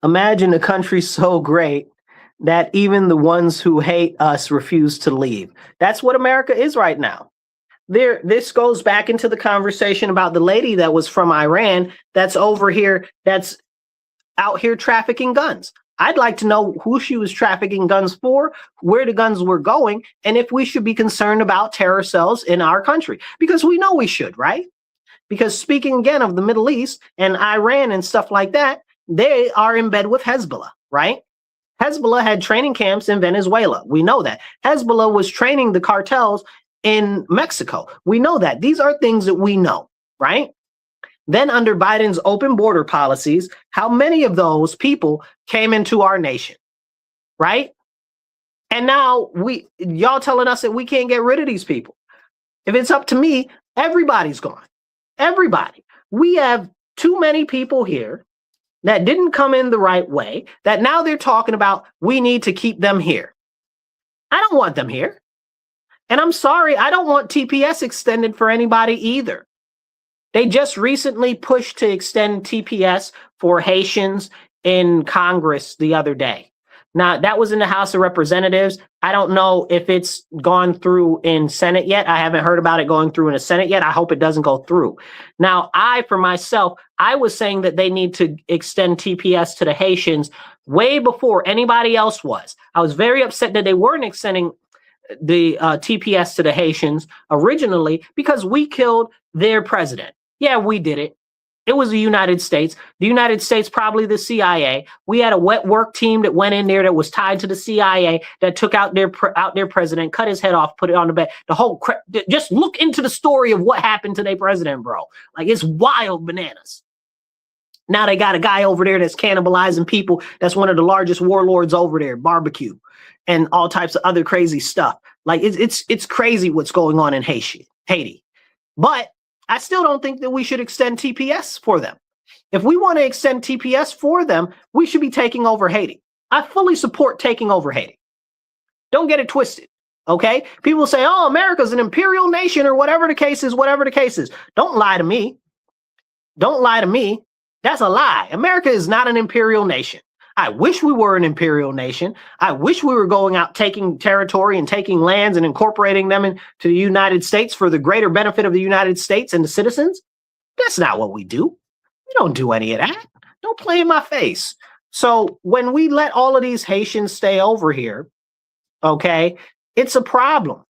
A: imagine a country so great that even the ones who hate us refuse to leave. That's what America is right now. This goes back into the conversation about the lady that was from Iran that's over here, that's out here trafficking guns. I'd like to know who she was trafficking guns for, where the guns were going, and if we should be concerned about terror cells in our country. Because we know we should, right? Because speaking again of the Middle East and Iran and stuff like that, they are in bed with Hezbollah, right? Hezbollah had training camps in Venezuela. We know that. Hezbollah was training the cartels in Mexico. We know that. These are things that we know, right? Then under Biden's open border policies, how many of those people came into our nation, right? And now y'all telling us that we can't get rid of these people. If it's up to me, everybody's gone. Everybody. We have too many people here that didn't come in the right way, that now they're talking about we need to keep them here. I don't want them here. And I'm sorry, I don't want TPS extended for anybody either. They just recently pushed to extend TPS for Haitians in Congress the other day. Now, that was in the House of Representatives. I don't know if it's gone through in Senate yet. I haven't heard about it going through in the Senate yet. I hope it doesn't go through. Now, for myself, I was saying that they need to extend TPS to the Haitians way before anybody else was. I was very upset that they weren't extending the TPS to the Haitians originally because we killed their president. Yeah, we did it. It was the United States. The United States, probably the CIA. We had a wet work team that went in there that was tied to the CIA that took out their president, cut his head off, put it on the bed. The whole crap. Just look into the story of what happened to their president, bro. Like, it's wild bananas. Now they got a guy over there that's cannibalizing people. That's one of the largest warlords over there, barbecue, and all types of other crazy stuff. Like, it's crazy what's going on in Haiti. But I still don't think that we should extend TPS for them. If we want to extend TPS for them, we should be taking over Haiti. I fully support taking over Haiti. Don't get it twisted, okay? People say, oh, America's an imperial nation or whatever the case is, Don't lie to me. Don't lie to me. That's a lie. America is not an imperial nation. I wish we were an imperial nation. I wish we were going out taking territory and taking lands and incorporating them into the United States for the greater benefit of the United States and the citizens. That's not what we do. We don't do any of that. Don't play in my face. So when we let all of these Haitians stay over here, okay, it's a problem.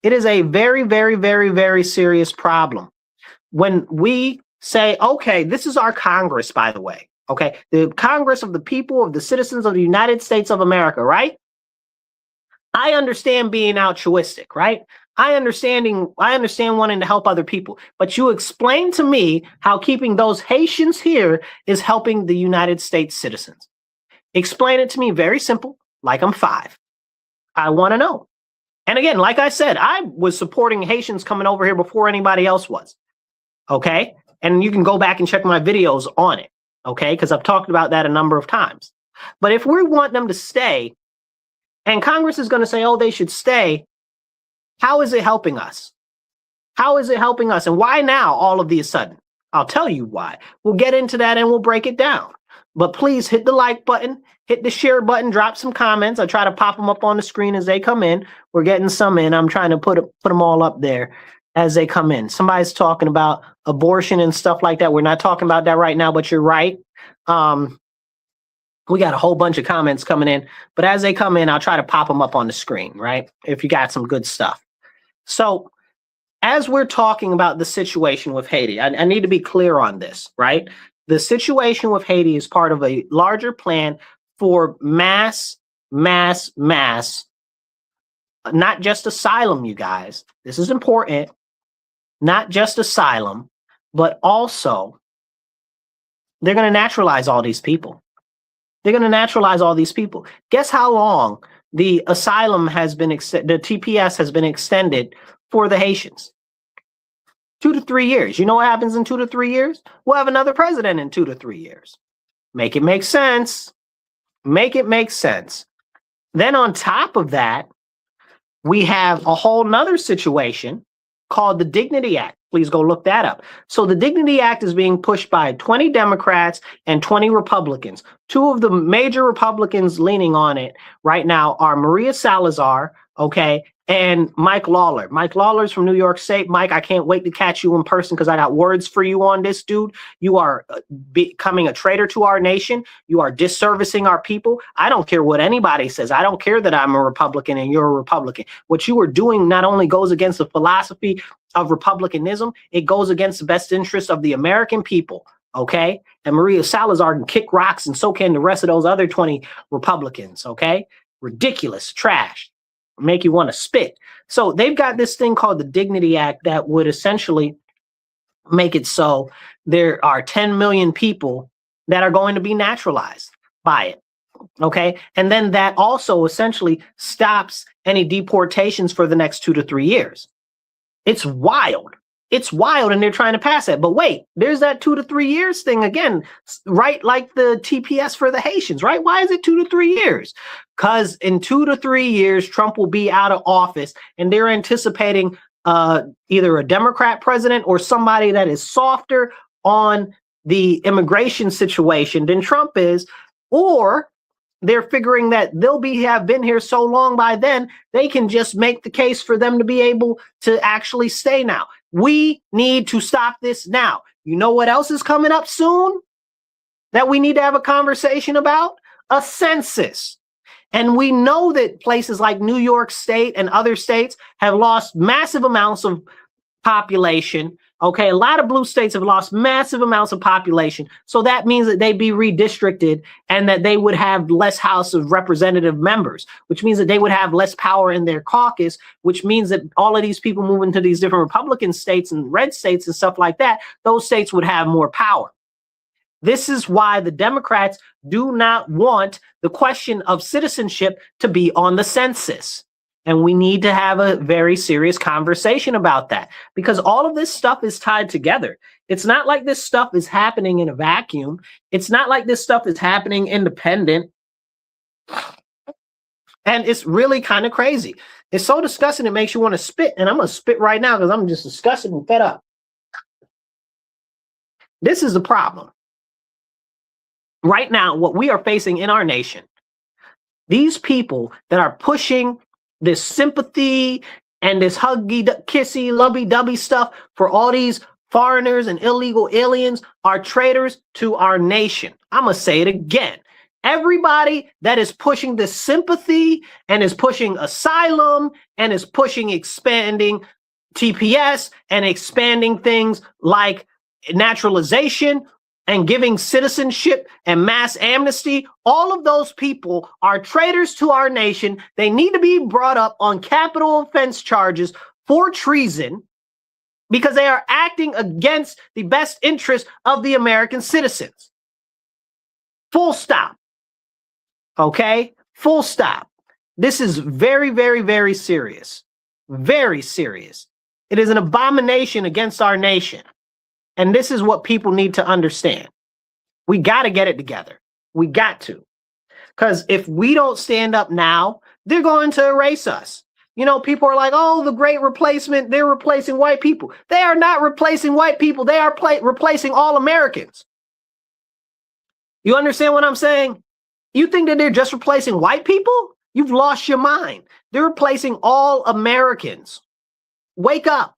A: It is a very, very, very, very serious problem. When we say, okay, this is our Congress, by the way. Okay, the Congress of the people, of the citizens of the United States of America, right? I understand being altruistic, right? I understand wanting to help other people. But you explain to me how keeping those Haitians here is helping the United States citizens. Explain it to me very simple, like I'm 5. I want to know. And again, like I said, I was supporting Haitians coming over here before anybody else was. Okay? And you can go back and check my videos on it. Okay, because I've talked about that a number of times. But if we want them to stay, and Congress is going to say, oh, they should stay, how is it helping us? How is it helping us? And why now, all of a sudden? I'll tell you why. We'll get into that and we'll break it down. But please hit the like button, hit the share button, drop some comments. I try to pop them up on the screen as they come in. We're getting some in. I'm trying to put them all up there as they come in. Somebody's talking about abortion and stuff like that. We're not talking about that right now, but you're right. We got a whole bunch of comments coming in, but as they come in, I'll try to pop them up on the screen, right? If you got some good stuff. So as we're talking about the situation with Haiti, I need to be clear on this, right? The situation with Haiti is part of a larger plan for mass, not just asylum, you guys. This is important. Not just asylum, but also they're going to naturalize all these people. They're going to naturalize all these people. Guess how long the asylum has been, the TPS has been extended for the Haitians? 2 to 3 years. You know what happens in 2 to 3 years? We'll have another president in 2 to 3 years. Make it make sense. Make it make sense. Then on top of that, we have a whole nother situation called the Dignity Act. Please go look that up. So the Dignity Act is being pushed by 20 Democrats and 20 Republicans. 2 of the major Republicans leaning on it right now are Maria Salazar, okay, and Mike Lawler. Mike Lawler's from New York State. Mike, I can't wait to catch you in person because I got words for you on this, dude. You are becoming a traitor to our nation. You are disservicing our people. I don't care what anybody says. I don't care that I'm a Republican and you're a Republican. What you are doing not only goes against the philosophy of Republicanism, it goes against the best interest of the American people, okay? And Maria Salazar can kick rocks, and so can the rest of those other 20 Republicans, okay? Ridiculous, trash, make you want to spit. So they've got this thing called the Dignity Act that would essentially make it so there are 10 million people that are going to be naturalized by it, okay? And then that also essentially stops any deportations for the next 2 to 3 years. It's wild. It's wild, and they're trying to pass it. But wait, there's that 2 to 3 years thing again, right? Like the TPS for the Haitians, right? Why is it 2 to 3 years? Because in 2 to 3 years, Trump will be out of office, and they're anticipating either a Democrat president or somebody that is softer on the immigration situation than Trump is, or they're figuring that have been here so long by then, they can just make the case for them to be able to actually stay now. We need to stop this now. You know what else is coming up soon that we need to have a conversation about? A census. And we know that places like New York State and other states have lost massive amounts of population. Okay, a lot of blue states have lost massive amounts of population. So that means that they'd be redistricted and that they would have less House of Representative members, which means that they would have less power in their caucus, which means that all of these people moving to these different Republican states and red states and stuff like that, those states would have more power. This is why the Democrats do not want the question of citizenship to be on the census. And we need to have a very serious conversation about that, because all of this stuff is tied together. It's not like this stuff is happening in a vacuum. It's not like this stuff is happening independent. And it's really kind of crazy. It's so disgusting, it makes you want to spit. And I'm going to spit right now because I'm just disgusted and fed up. This is the problem. Right now, what we are facing in our nation, these people that are pushing this sympathy and this huggy, kissy, lovey-dovey stuff for all these foreigners and illegal aliens are traitors to our nation. I'm going to say it again. Everybody that is pushing this sympathy and is pushing asylum and is pushing expanding TPS and expanding things like naturalization and giving citizenship and mass amnesty, all of those people are traitors to our nation. They need to be brought up on capital offense charges for treason because they are acting against the best interest of the American citizens. Full stop. Okay? Full stop. This is very, very, very serious. Very serious. It is an abomination against our nation. And this is what people need to understand. We got to get it together. We got to. Because if we don't stand up now, they're going to erase us. You know, people are like, oh, the great replacement, they're replacing white people. They are not replacing white people. They are replacing all Americans. You understand what I'm saying? You think that they're just replacing white people? You've lost your mind. They're replacing all Americans. Wake up.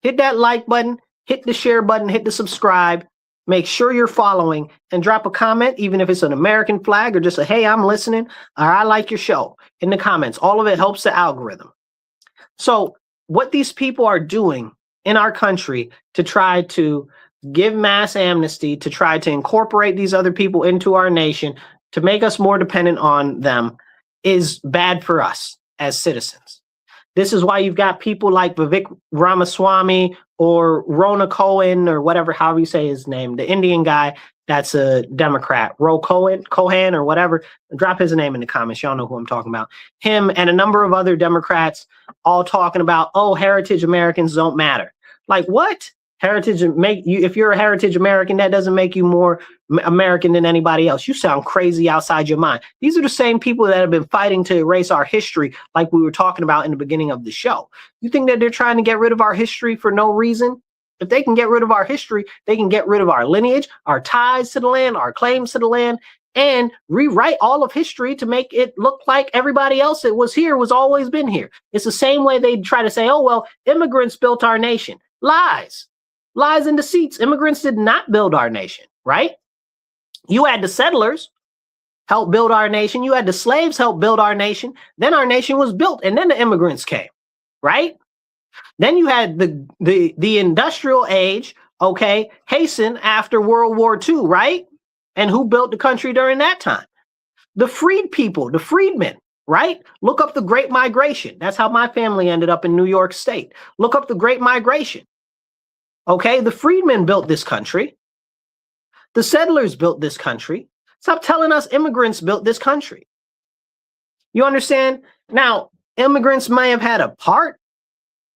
A: Hit that like button. Hit the share button, hit the subscribe, make sure you're following, and drop a comment, even if it's an American flag or just a, hey, I'm listening, or I like your show in the comments. All of it helps the algorithm. So what these people are doing in our country to try to give mass amnesty, to try to incorporate these other people into our nation, to make us more dependent on them, is bad for us as citizens. This is why you've got people like Vivek Ramaswamy or Rona Cohen or whatever, however you say his name, the Indian guy that's a Democrat, Cohen or whatever. Drop his name in the comments. Y'all know who I'm talking about. Him and a number of other Democrats all talking about, oh, heritage Americans don't matter. Like what? Heritage make you, if you're a heritage American, that doesn't make you more American than anybody else. You sound crazy outside your mind. These are the same people that have been fighting to erase our history, like we were talking about in the beginning of the show. You think that they're trying to get rid of our history for no reason? If they can get rid of our history, they can get rid of our lineage, our ties to the land, our claims to the land, and rewrite all of history to make it look like everybody else that was here was always been here. It's the same way they try to say, oh, well, immigrants built our nation. Lies. Lies and deceits. Immigrants did not build our nation, right? You had the settlers help build our nation. You had the slaves help build our nation. Then our nation was built, and then the immigrants came, right? Then you had the industrial age, okay, hasten after World War II, right? And who built the country during that time? The freed people, the freedmen, right? Look up the Great Migration. That's how my family ended up in New York State. Look up the Great Migration. Okay, the freedmen built this country. The settlers built this country. Stop telling us immigrants built this country. You understand? Now, immigrants may have had a part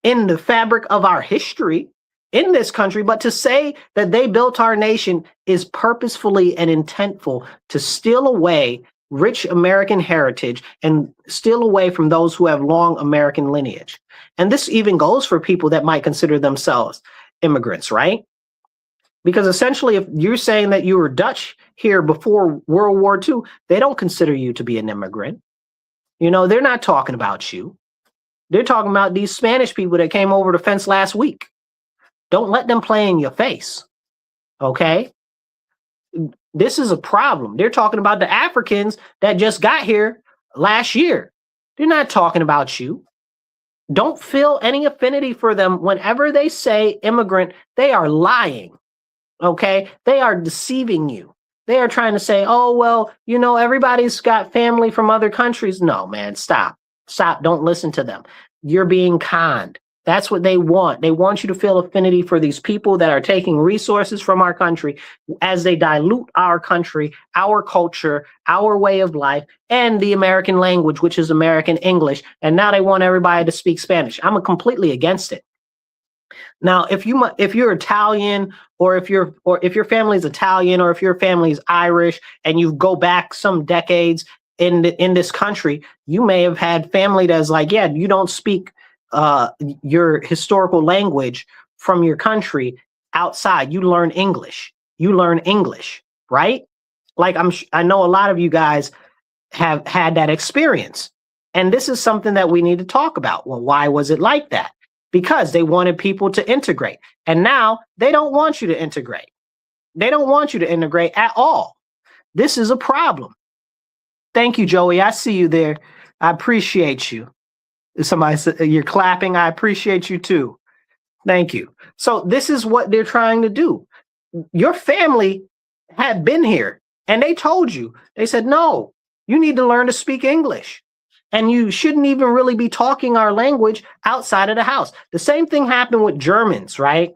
A: in the fabric of our history in this country, but to say that they built our nation is purposefully and intentful to steal away rich American heritage and steal away from those who have long American lineage. And this even goes for people that might consider themselves immigrants, right? Because essentially, if you're saying that you were Dutch here before World War II, they don't consider you to be an immigrant. You know, they're not talking about you. They're talking about these Spanish people that came over the fence last week. Don't let them play in your face. Okay? This is a problem. They're talking about the Africans that just got here last year. They're not talking about you. Don't feel any affinity for them. Whenever they say immigrant, they are lying. Okay? They are deceiving you. They are trying to say, oh, well, you know, everybody's got family from other countries. No, man, stop. Stop. Don't listen to them. You're being conned. That's what they want. They want you to feel affinity for these people that are taking resources from our country as they dilute our country, our culture, our way of life, and the American language, which is American English. And now they want everybody to speak Spanish. I'm completely against it. Now, if you're Italian, or if your family's Italian, or if your family's Irish, and you go back some decades in this country, you may have had family that's like, yeah, you don't speak your historical language from your country outside. You learn English. You learn English, right? Like I know a lot of you guys have had that experience, and this is something that we need to talk about. Well, why was it like that? Because they wanted people to integrate, and now they don't want you to integrate. They don't want you to integrate at all. This is a problem. Thank you, Joey. I see you there. I appreciate you. Somebody said you're clapping. I appreciate you too. Thank you. So this is what they're trying to do. Your family had been here and they told you, they said, no, you need to learn to speak English. And you shouldn't even really be talking our language outside of the house. The same thing happened with Germans, right?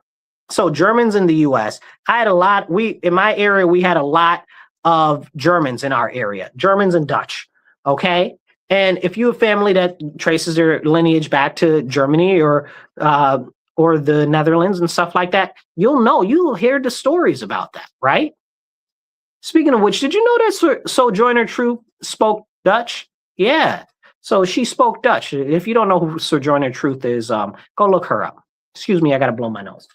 A: So Germans in the US, in my area, we had a lot of Germans in our area, Germans and Dutch. Okay. And if you have family that traces their lineage back to Germany or the Netherlands and stuff like that, you'll hear the stories about that, right? Speaking of which, did you know that Sojourner Truth spoke Dutch? Yeah. So she spoke Dutch. If you don't know who Sojourner Truth is, go look her up. Excuse me, I gotta blow my nose.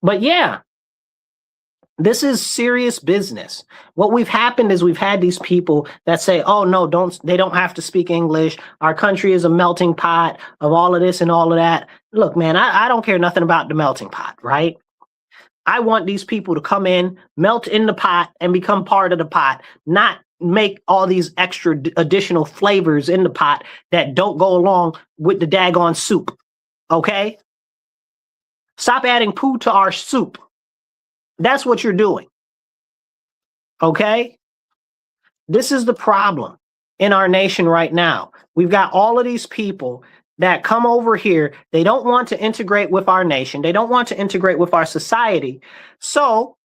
A: But yeah. This is serious business. What we've happened is we've had these people that say, oh, no, they don't have to speak English. Our country is a melting pot of all of this and all of that. Look, man, I don't care nothing about the melting pot, right? I want these people to come in, melt in the pot and become part of the pot, not make all these extra additional flavors in the pot that don't go along with the daggone soup. Okay? Stop adding poo to our soup. That's what you're doing. Okay? This is the problem in our nation right now. We've got all of these people that come over here. They don't want to integrate with our nation. They don't want to integrate with our society. So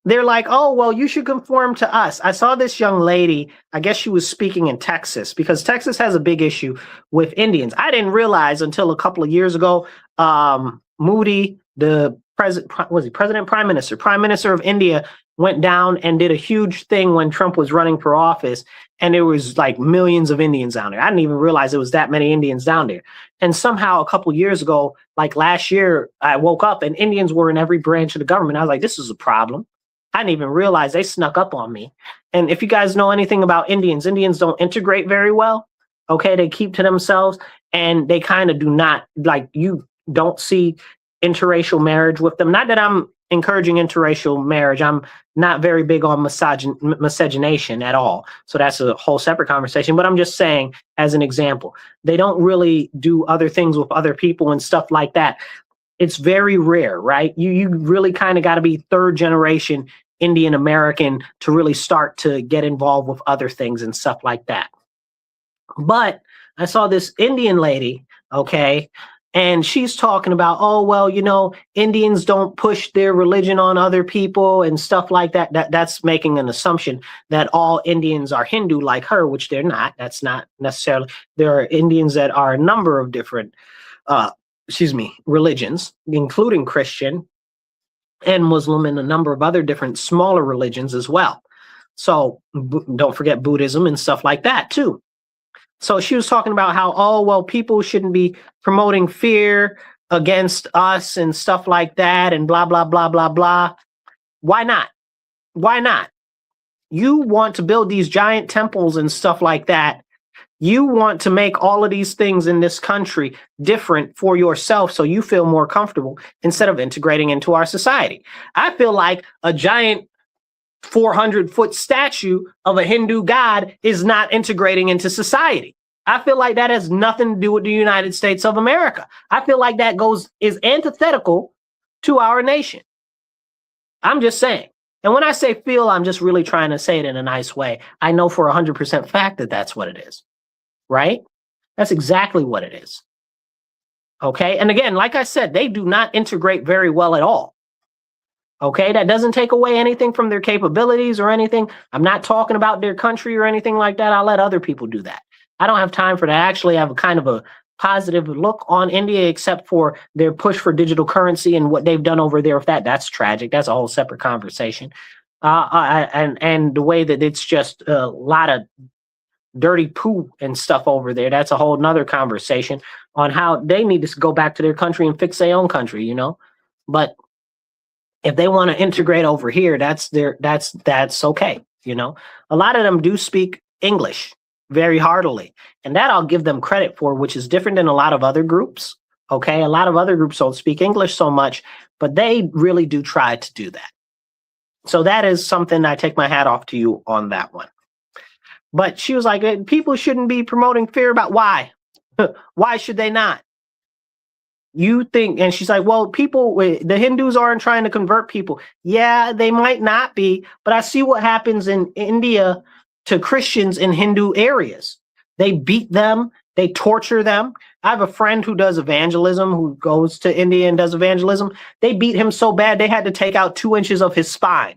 A: they're like, oh, well, you should conform to us. I saw this young lady, I guess she was speaking in Texas, because Texas has a big issue with Indians. I didn't realize until a couple of years ago, Modi, the prime minister of India, went down and did a huge thing when Trump was running for office. And there was like millions of Indians down there. I didn't even realize there was that many Indians down there. And somehow a couple years ago, like last year, I woke up and Indians were in every branch of the government. I was like, this is a problem. I didn't even realize they snuck up on me. And if you guys know anything about Indians don't integrate very well. Okay, they keep to themselves and they kind of do not, like, you don't see interracial marriage with them. Not that I'm encouraging interracial marriage. I'm not very big on miscegenation at all. So that's a whole separate conversation. But I'm just saying, as an example, they don't really do other things with other people and stuff like that. It's very rare, right? You really kind of got to be third generation Indian American to really start to get involved with other things and stuff like that. But I saw this Indian lady, okay, and she's talking about, oh, well, you know, Indians don't push their religion on other people and stuff like that. That's making an assumption that all Indians are Hindu like her, which they're not. That's not necessarily. There are Indians that are a number of different religions, including Christian and Muslim and a number of other different smaller religions as well. So don't forget Buddhism and stuff like that too. So she was talking about how, oh, well, people shouldn't be promoting fear against us and stuff like that and blah, blah, blah, blah, blah. Why not? Why not? You want to build these giant temples and stuff like that. You want to make all of these things in this country different for yourself so you feel more comfortable instead of integrating into our society. I feel like a giant 400-foot statue of a Hindu god is not integrating into society. I feel like that has nothing to do with the United States of America. I feel like that is antithetical to our nation. I'm just saying. And when I say feel, I'm just really trying to say it in a nice way. I know for 100% fact that that's what it is, right? That's exactly what it is. Okay. And again, like I said, they do not integrate very well at all. Okay. That doesn't take away anything from their capabilities or anything. I'm not talking about their country or anything like that. I'll let other people do that. I don't have time for that. I actually have a kind of a positive look on India, except for their push for digital currency and what they've done over there. If that's tragic, that's a whole separate conversation. And the way that it's just a lot of dirty poo and stuff over there. That's a whole nother conversation on how they need to go back to their country and fix their own country, you know. But if they want to integrate over here, that's okay, you know. A lot of them do speak English very heartily, and that I'll give them credit for, which is different than a lot of other groups. Okay, a lot of other groups don't speak English so much, but they really do try to do that. So that is something I take my hat off to you on that one. But she was like, people shouldn't be promoting fear about why. Why should they not? You think, and she's like, well, the Hindus aren't trying to convert people. Yeah, they might not be, but I see what happens in India to Christians in Hindu areas. They beat them, they torture them. I have a friend who does evangelism, who goes to India and does evangelism. They beat him so bad, they had to take out 2 inches of his spine.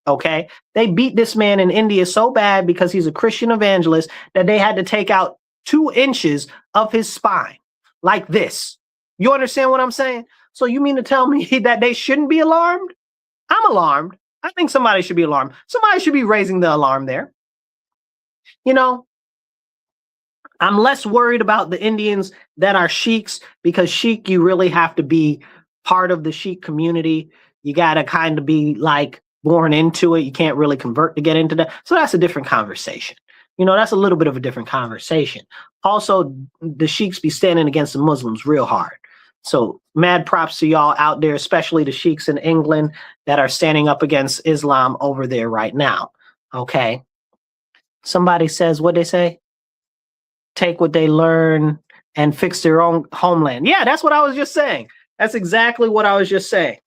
A: Okay. They beat this man in India so bad because he's a Christian evangelist that they had to take out 2 inches of his spine like this. You understand what I'm saying? So you mean to tell me that they shouldn't be alarmed? I'm alarmed. I think somebody should be alarmed. Somebody should be raising the alarm there. You know, I'm less worried about the Indians that are sheiks, because sheik, you really have to be part of the sheik community. You got to kind of be like born into it. You can't really convert to get into that. So that's a different conversation. You know, that's a little bit of a different conversation. Also, the sheiks be standing against the Muslims real hard. So mad props to y'all out there, especially the sheiks in England that are standing up against Islam over there right now. Okay. Somebody says, what they say? Take what they learn and fix their own homeland. Yeah, that's what I was just saying. That's exactly what I was just saying.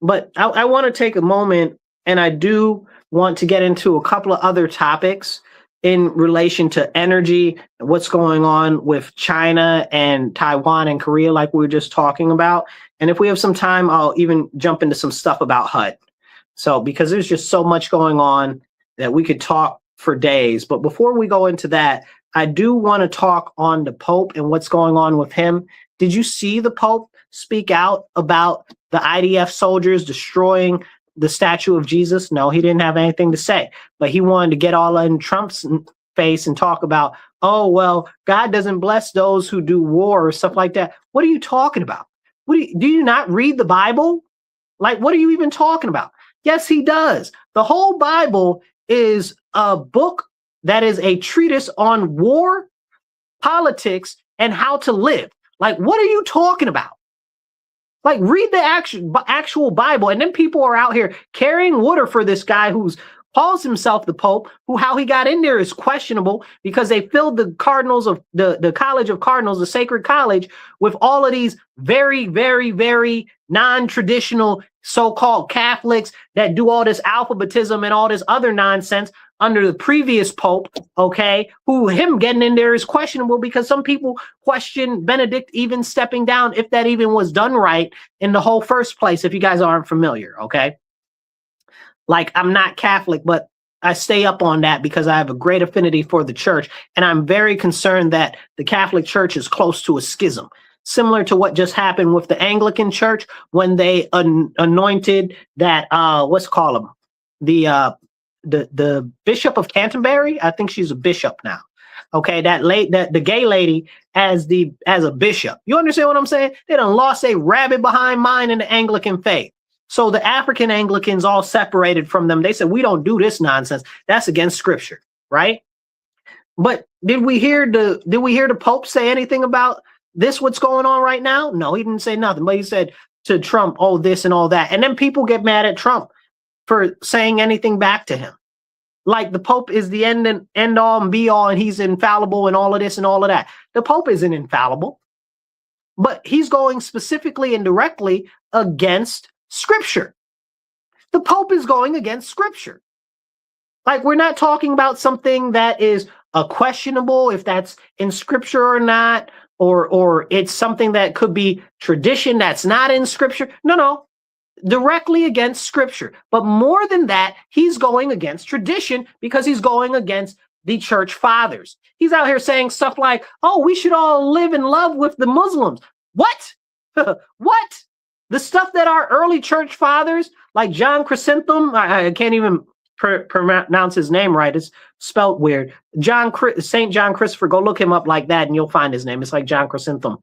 A: But I want to take a moment, and I do want to get into a couple of other topics in relation to energy, what's going on with China and Taiwan and Korea, like we were just talking about. And if we have some time, I'll even jump into some stuff about HUD. So, because there's just so much going on that we could talk for days. But before we go into that, I do want to talk on the Pope and what's going on with him. Did you see the Pope speak out about the IDF soldiers destroying the statue of Jesus? No, he didn't have anything to say, but he wanted to get all in Trump's face and talk about, oh, well, God doesn't bless those who do war or stuff like that. What are you talking about? Do you not read the Bible? Like, what are you even talking about? Yes, he does. The whole Bible is a book that is a treatise on war, politics, and how to live. Like, what are you talking about? Like, read the actual Bible. And then people are out here carrying water for this guy who's calls himself the Pope, who how he got in there is questionable, because they filled the cardinals of the College of Cardinals, the Sacred College, with all of these very, very, very non-traditional so-called Catholics that do all this alphabetism and all this other nonsense under the previous Pope, okay, who him getting in there is questionable, because some people question Benedict even stepping down, if that even was done right in the whole first place, if you guys aren't familiar, okay? Like, I'm not Catholic, but I stay up on that because I have a great affinity for the church, and I'm very concerned that the Catholic Church is close to a schism, similar to what just happened with the Anglican Church when they anointed that, what's called him? The Bishop of Canterbury. I think she's a bishop now. Okay, that the gay lady as a bishop. You understand what I'm saying? They done lost a rabbit behind mind in the Anglican faith. So the African Anglicans all separated from them. They said, we don't do this nonsense. That's against scripture, right? But did we hear the Pope say anything about this, what's going on right now? No, he didn't say nothing, but he said to Trump, oh, this and all that. And then people get mad at Trump for saying anything back to him. Like the Pope is the end all and be all, and he's infallible and all of this and all of that. The Pope isn't infallible, but he's going specifically and directly against scripture. The Pope is going against scripture. Like, we're not talking about something that is questionable, if that's in scripture or not, or it's something that could be tradition that's not in scripture. No, directly against scripture. But more than that, he's going against tradition because he's going against the church fathers. He's out here saying stuff like, oh, we should all live in love with the Muslims. What? What? The stuff that our early church fathers, like John Chrysostom, I can't even pronounce his name right. It's spelt weird. Saint John Christopher, go look him up like that and you'll find his name. It's like John Chrysostom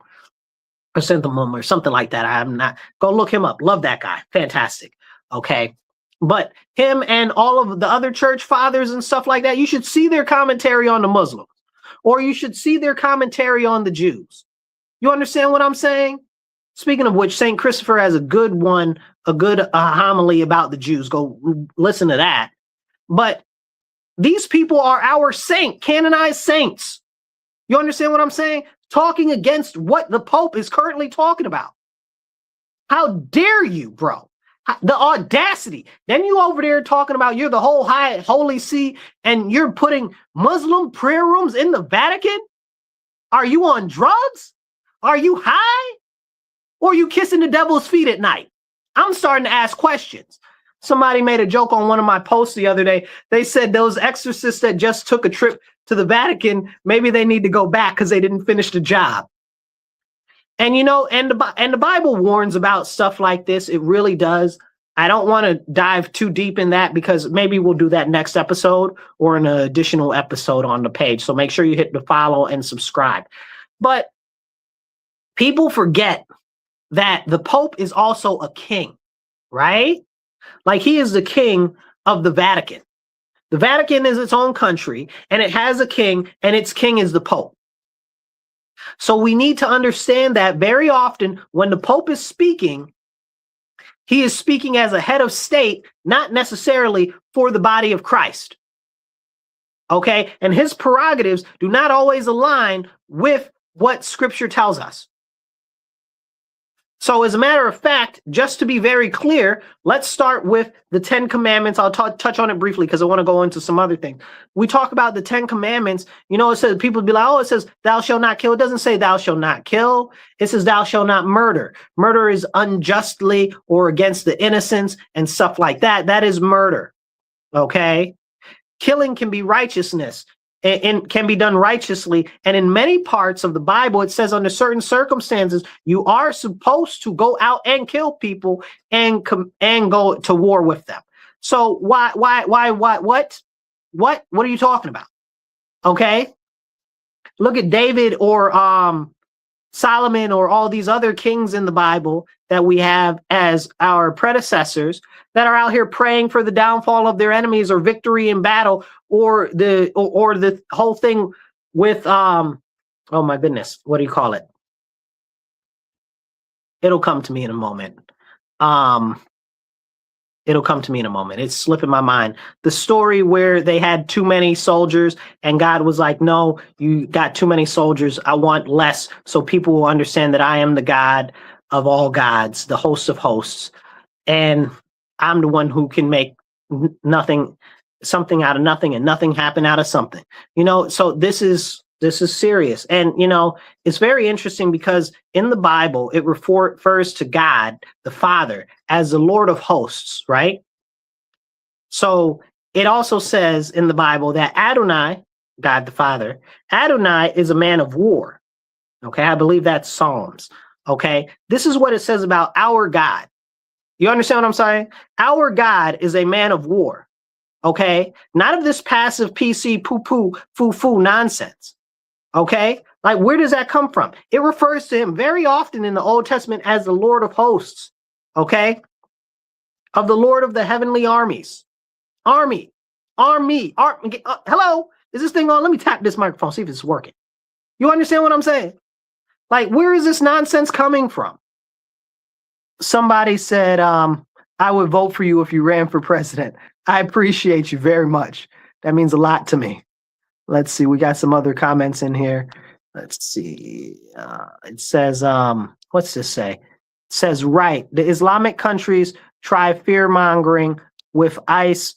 A: or something like that. I'm not, go look him up. Love that guy. Fantastic. Okay. But him and all of the other church fathers and stuff like that, you should see their commentary on the Muslims, or you should see their commentary on the Jews. You understand what I'm saying? Speaking of which, Saint Christopher has a good one, a good homily about the Jews. Go listen to that. But these people are our canonized saints. You understand what I'm saying? Talking against what the Pope is currently talking about. How dare you, bro? The audacity. Then you over there talking about you're the whole high holy see and you're putting Muslim prayer rooms in the Vatican? Are you on drugs? Are you high? Or are you kissing the devil's feet at night? I'm starting to ask questions. Somebody made a joke on one of my posts the other day. They said those exorcists that just took a trip to the Vatican, maybe they need to go back because they didn't finish the job. And you know, and the Bible warns about stuff like this. It really does. I don't want to dive too deep in that because maybe we'll do that next episode or an additional episode on the page. So make sure you hit the follow and subscribe. But people forget that the Pope is also a king, right? Like, he is the king of the Vatican. The Vatican is its own country, and it has a king, and its king is the Pope. So we need to understand that very often when the Pope is speaking, he is speaking as a head of state, not necessarily for the body of Christ. Okay? And his prerogatives do not always align with what Scripture tells us. So as a matter of fact, just to be very clear, let's start with the 10 Commandments. I'll touch on it briefly because I want to go into some other things. We talk about the 10 Commandments. You know, it says, people be like, oh, it says, thou shalt not kill. It doesn't say thou shalt not kill. It says, thou shalt not murder. Murder is unjustly or against the innocents and stuff like that. That is murder. Okay? Killing can be righteousness. And can be done righteously. And in many parts of the Bible, it says under certain circumstances, you are supposed to go out and kill people and go to war with them. So what are you talking about? Okay. Look at David or Solomon or all these other kings in the Bible that we have as our predecessors that are out here praying for the downfall of their enemies or victory in battle, or the whole thing with oh my goodness, what do you call it? It'll come to me in a moment. It'll come to me in a moment. It's slipping my mind. The story where they had too many soldiers and God was like, no, you got too many soldiers. I want less so people will understand that I am the God of all gods, the host of hosts. And I'm the one who can make something out of nothing and nothing happen out of something. You know, so this is serious. And, you know, it's very interesting because in the Bible, it refers to God, the Father, as the Lord of hosts, right? So it also says in the Bible that Adonai, God the Father, Adonai is a man of war. Okay, I believe that's Psalms. Okay, this is what it says about our God. You understand what I'm saying? Our God is a man of war. Okay, not of this passive PC poo-poo, foo-foo nonsense. Okay, like where does that come from? It refers to him very often in the Old Testament as the Lord of hosts. Okay, of the Lord of the heavenly armies. Army. Hello, is this thing on? Let me tap this microphone, see if it's working. You understand what I'm saying? Like, where is this nonsense coming from? Somebody said, I would vote for you if you ran for president. I appreciate you very much. That means a lot to me. Let's see. We got some other comments in here. Let's see. It says, what's this say? It says, right. The Islamic countries try fear mongering with ISIS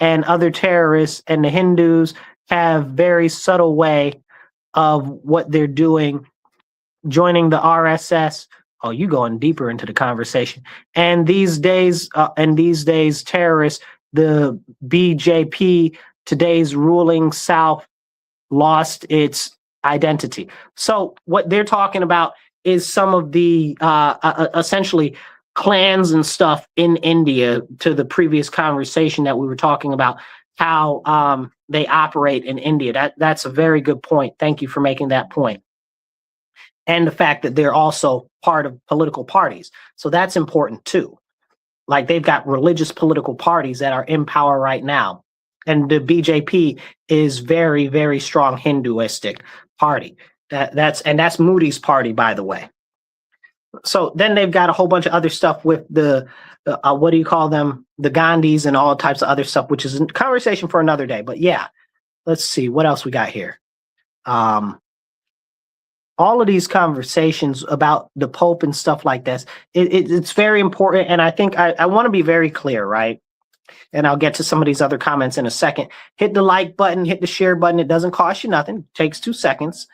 A: and other terrorists, and the Hindus have very subtle way of what they're doing, joining the RSS. Oh, you going deeper into the conversation. And these days, terrorists, the BJP, today's ruling South, lost its identity. So what they're talking about is some of the essentially clans and stuff in India, to the previous conversation that we were talking about, how they operate in India. That's a very good point. Thank you for making that point. And the fact that they're also part of political parties. So that's important too. Like, they've got religious political parties that are in power right now. And the BJP is very, very strong Hinduistic party. That's Moody's party, by the way. So then they've got a whole bunch of other stuff with the what do you call them? The Gandhis and all types of other stuff, which is a conversation for another day. But yeah, let's see what else we got here. All of these conversations about the Pope and stuff like this, it's very important. And I think I want to be very clear, right? And I'll get to some of these other comments in a second. Hit the like button, hit the share button. It doesn't cost you nothing. It takes 2 seconds.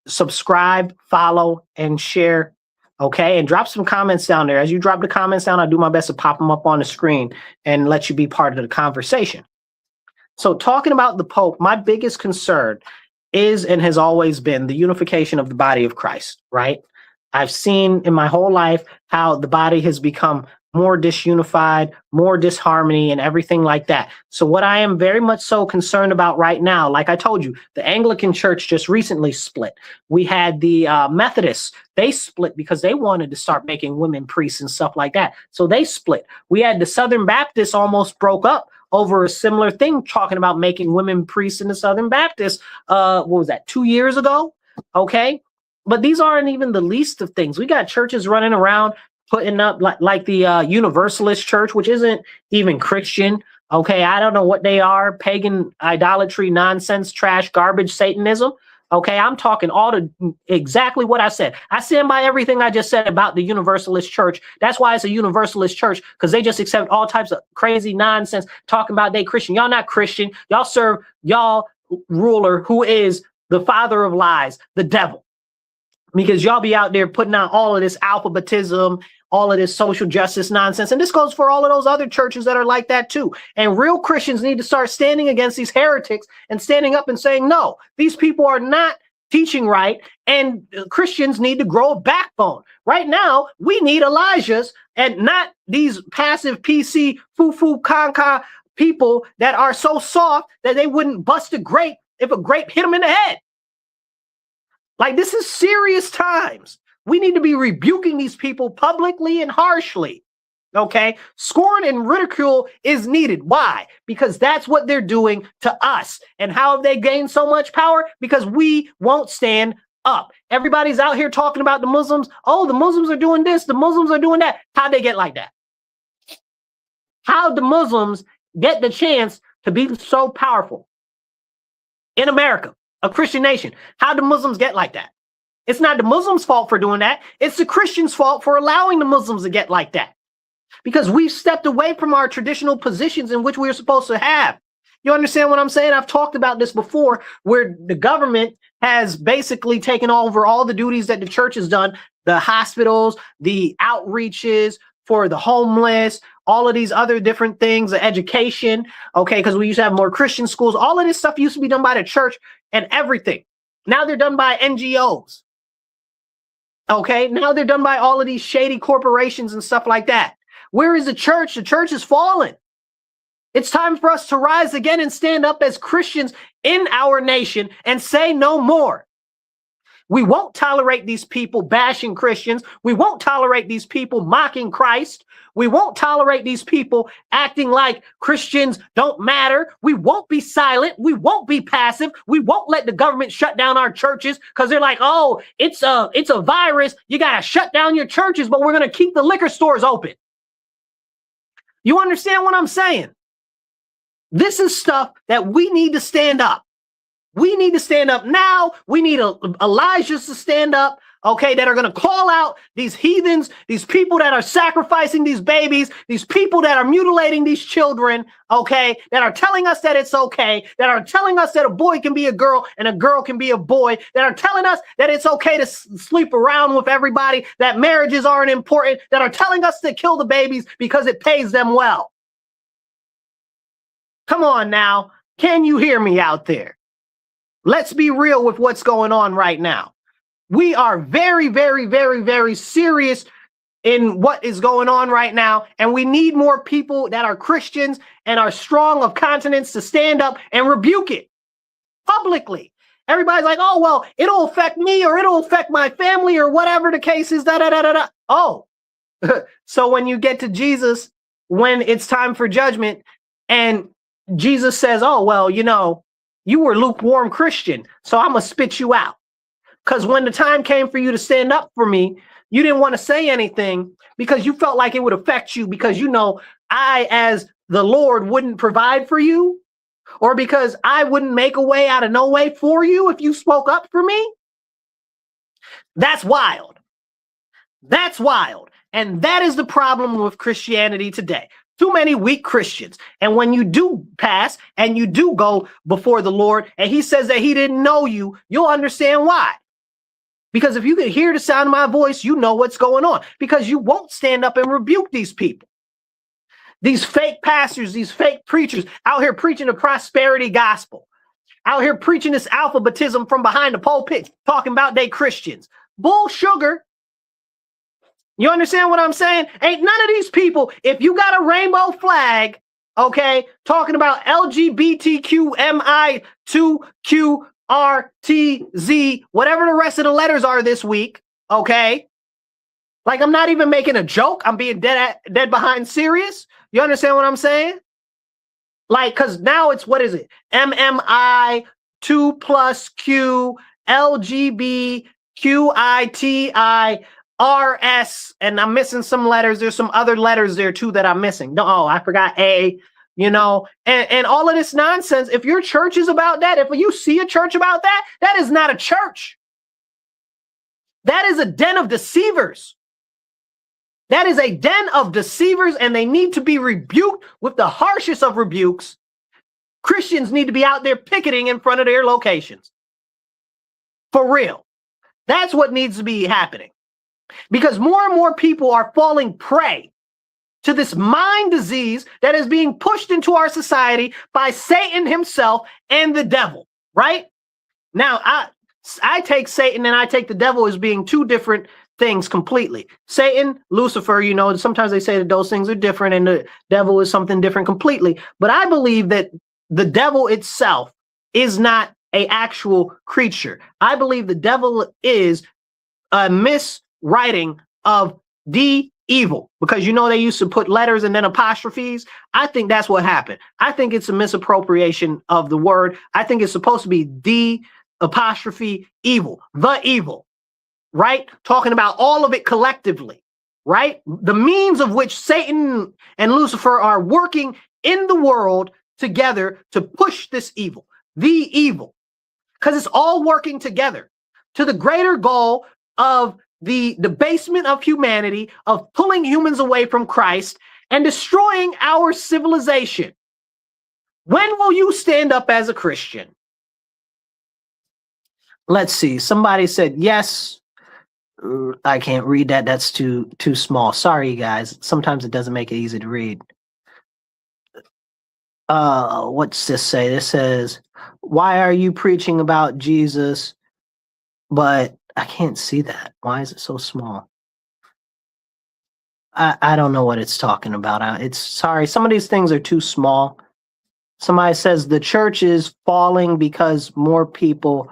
A: Subscribe, follow, and share. Okay, and drop some comments down there. As you drop the comments down, I do my best to pop them up on the screen and let you be part of the conversation. So talking about the Pope, my biggest concern is and has always been the unification of the body of Christ, right? I've seen in my whole life how the body has become more disunified, more disharmony, and everything like that. So what I am very much so concerned about right now, like I told you, the Anglican Church just recently split. We had the Methodists, they split because they wanted to start making women priests and stuff like that. So they split. We had the Southern Baptists almost broke up over a similar thing, talking about making women priests in the Southern Baptists. What was that, 2 years ago? Okay. But these aren't even the least of things. We got churches running around putting up like the Universalist Church, which isn't even Christian. Okay, I don't know what they are. Pagan idolatry, nonsense, trash, garbage, Satanism. Okay, I'm talking exactly what I said. I stand by everything I just said about the Universalist Church. That's why it's a Universalist Church, because they just accept all types of crazy nonsense, talking about they Christian. Y'all not Christian. Y'all serve y'all ruler, who is the father of lies, the devil. Because y'all be out there putting out all of this alphabetism, all of this social justice nonsense. And this goes for all of those other churches that are like that too. And real Christians need to start standing against these heretics and standing up and saying, no, these people are not teaching right. And Christians need to grow a backbone. Right now, we need Elijahs and not these passive PC, foo-foo, con people that are so soft that they wouldn't bust a grape if a grape hit them in the head. Like, this is serious times. We need to be rebuking these people publicly and harshly. Okay? Scorn and ridicule is needed. Why? Because that's what they're doing to us. And how have they gained so much power? Because we won't stand up. Everybody's out here talking about the Muslims. Oh, the Muslims are doing this. The Muslims are doing that. How'd they get like that? How'd the Muslims get the chance to be so powerful in America? A Christian nation. How do Muslims get like that? It's not the Muslims' fault for doing that. It's the Christians' fault for allowing the Muslims to get like that. Because we've stepped away from our traditional positions in which we are supposed to have. You understand what I'm saying? I've talked about this before, where the government has basically taken over all the duties that the church has done, the hospitals, the outreaches for the homeless, all of these other different things, the education, okay, because we used to have more Christian schools. All of this stuff used to be done by the church and everything. Now they're done by NGOs. Okay, now they're done by all of these shady corporations and stuff like that. Where is the church? The church is fallen. It's time for us to rise again and stand up as Christians in our nation and say no more. We won't tolerate these people bashing Christians. We won't tolerate these people mocking Christ. We won't tolerate these people acting like Christians don't matter. We won't be silent. We won't be passive. We won't let the government shut down our churches because they're like, oh, it's a virus. You got to shut down your churches, but we're going to keep the liquor stores open. You understand what I'm saying? This is stuff that we need to stand up. We need to stand up now. We need Elijahs to stand up, okay, that are going to call out these heathens, these people that are sacrificing these babies, these people that are mutilating these children, okay, that are telling us that it's okay, that are telling us that a boy can be a girl and a girl can be a boy, that are telling us that it's okay to sleep around with everybody, that marriages aren't important, that are telling us to kill the babies because it pays them well. Come on now. Can you hear me out there? Let's be real with what's going on right now. We are very, very, very, very serious in what is going on right now. And we need more people that are Christians and are strong of conscience to stand up and rebuke it publicly. Everybody's like, oh, well, it'll affect me or it'll affect my family or whatever the case is. Da, da, da, da, da. Oh, so when you get to Jesus, when it's time for judgment and Jesus says, oh, well, you know, you were lukewarm Christian, so I'm going to spit you out. Because when the time came for you to stand up for me, you didn't want to say anything because you felt like it would affect you because, you know, I, as the Lord, wouldn't provide for you, or because I wouldn't make a way out of no way for you if you spoke up for me. That's wild. That's wild. And that is the problem with Christianity today. Too many weak Christians. And when you do pass and you do go before the Lord and he says that he didn't know you, you'll understand why. Because if you can hear the sound of my voice, you know what's going on. Because you won't stand up and rebuke these people. These fake pastors, these fake preachers out here preaching the prosperity gospel. Out here preaching this alphabetism from behind the pulpit, talking about they Christians. Bull sugar. You understand what I'm saying? Ain't none of these people, if you got a rainbow flag, okay, talking about LGBTQMI2QRTZ, whatever the rest of the letters are this week, okay? Like, I'm not even making a joke. I'm being dead behind serious. You understand what I'm saying? Like, because now it's, what is it? MMI, 2 plus Q, LGBTQITI, RS, and I'm missing some letters. There's some other letters there too that I'm missing. No, oh, I forgot A, you know, and all of this nonsense. If your church is about that, if you see a church about that, that is not a church. That is a den of deceivers. That is a den of deceivers, and they need to be rebuked with the harshest of rebukes. Christians need to be out there picketing in front of their locations. For real. That's what needs to be happening. Because more and more people are falling prey to this mind disease that is being pushed into our society by Satan himself and the devil, right? Now, I take Satan and I take the devil as being two different things completely. Satan, Lucifer, you know, sometimes they say that those things are different and the devil is something different completely. But I believe that the devil itself is not an actual creature. I believe the devil is a miswriting of the evil, because you know they used to put letters and then apostrophes. I think that's what happened. I think it's a misappropriation of the word. I think it's supposed to be the apostrophe evil, the evil, right? Talking about all of it collectively, right? The means of which Satan and Lucifer are working in the world together to push this evil, the evil, because it's all working together to the greater goal of the debasement of humanity, of pulling humans away from Christ and destroying our civilization. When will you stand up as a Christian? Let's see. Somebody said yes. I can't read that. That's too small. Sorry, guys. Sometimes it doesn't make it easy to read. What's this say? This says, why are you preaching about Jesus? But I can't see that. Why is it so small? I don't know what it's talking about. It's sorry. Some of these things are too small Somebody says the church is falling because more people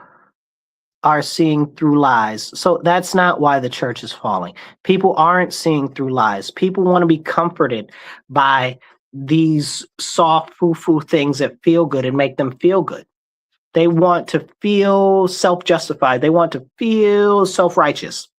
A: are seeing through lies. So that's not why the church is falling. People aren't seeing through lies. People want to be comforted by these soft foo-foo things that feel good and make them feel good. They want to feel self-justified. They want to feel self-righteous.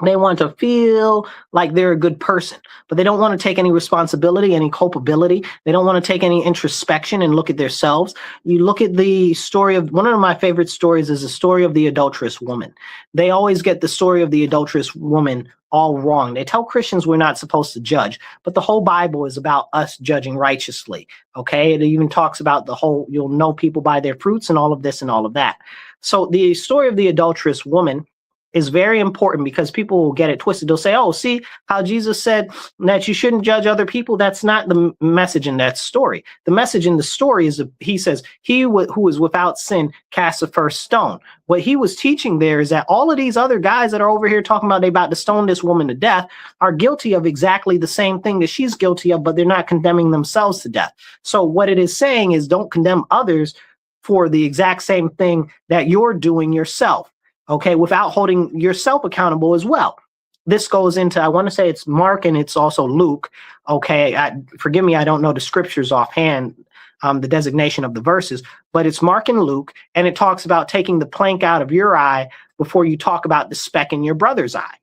A: They want to feel like they're a good person, but they don't want to take any responsibility, any culpability. They don't want to take any introspection and look at themselves. You look at the story of one of my favorite stories is the story of the adulterous woman. They always get the story of the adulterous woman all wrong. They tell Christians we're not supposed to judge, but the whole Bible is about us judging righteously. Okay. It even talks about the whole, you'll know people by their fruits and all of this and all of that. So the story of the adulterous woman is very important because people will get it twisted. They'll say, oh, see how Jesus said that you shouldn't judge other people. That's not the message in that story. The message in the story is he says, who is without sin cast the first stone. What he was teaching there is that all of these other guys that are over here talking about they about to stone this woman to death are guilty of exactly the same thing that she's guilty of, but they're not condemning themselves to death. So what it is saying is don't condemn others for the exact same thing that you're doing yourself. Okay, without holding yourself accountable as well. This goes into, I want to say it's Mark and it's also Luke. Okay, forgive me, I don't know the scriptures offhand, the designation of the verses, but it's Mark and Luke, and it talks about taking the plank out of your eye before you talk about the speck in your brother's eye.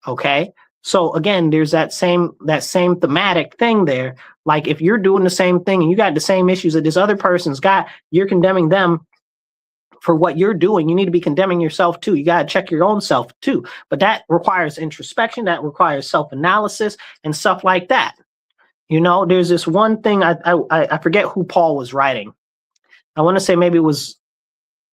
A: Okay, so again, there's that same thematic thing there. Like if you're doing the same thing and you got the same issues that this other person's got, you're condemning them for what you're doing. You need to be condemning yourself too. You got to check your own self too. But that requires introspection. That requires self-analysis and stuff like that. You know, there's this one thing, I forget who Paul was writing. I want to say maybe was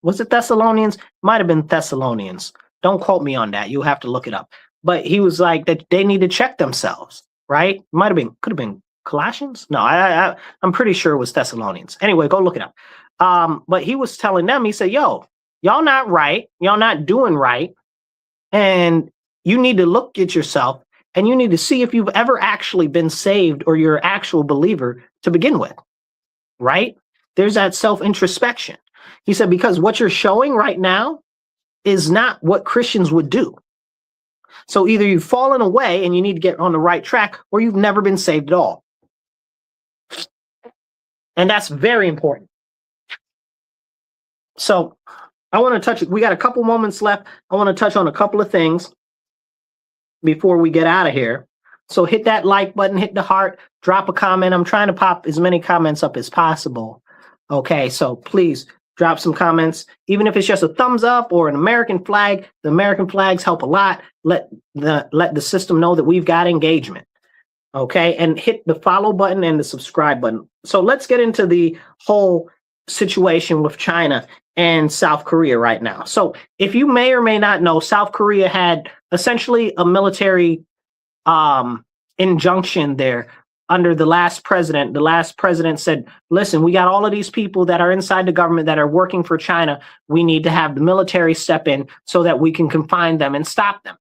A: it Thessalonians? Might have been Thessalonians. Don't quote me on that. You'll have to look it up. But he was like that they need to check themselves, right? Could have been Colossians. No, I'm pretty sure it was Thessalonians. Anyway, go look it up. But he was telling them, he said, yo, y'all not right. Y'all not doing right. And you need to look at yourself and you need to see if you've ever actually been saved or you're an actual believer to begin with. Right? There's that self-introspection. He said, because what you're showing right now is not what Christians would do. So either you've fallen away and you need to get on the right track, or you've never been saved at all. And that's very important. So I want to touch, we got a couple moments left. I want to touch on a couple of things before we get out of here. So hit that like button, hit the heart, drop a comment. I'm trying to pop as many comments up as possible. Okay, so please drop some comments, even if it's just a thumbs up or an American flag. The American flags help a lot. Let the system know that we've got engagement. Okay, and hit the follow button and the subscribe button. So let's get into the whole situation with China and South Korea right now. So if you may or may not know, South Korea had essentially a military injunction there under the last president. The last president said, listen, we got all of these people that are inside the government that are working for China. We need to have the military step in so that we can confine them and stop them.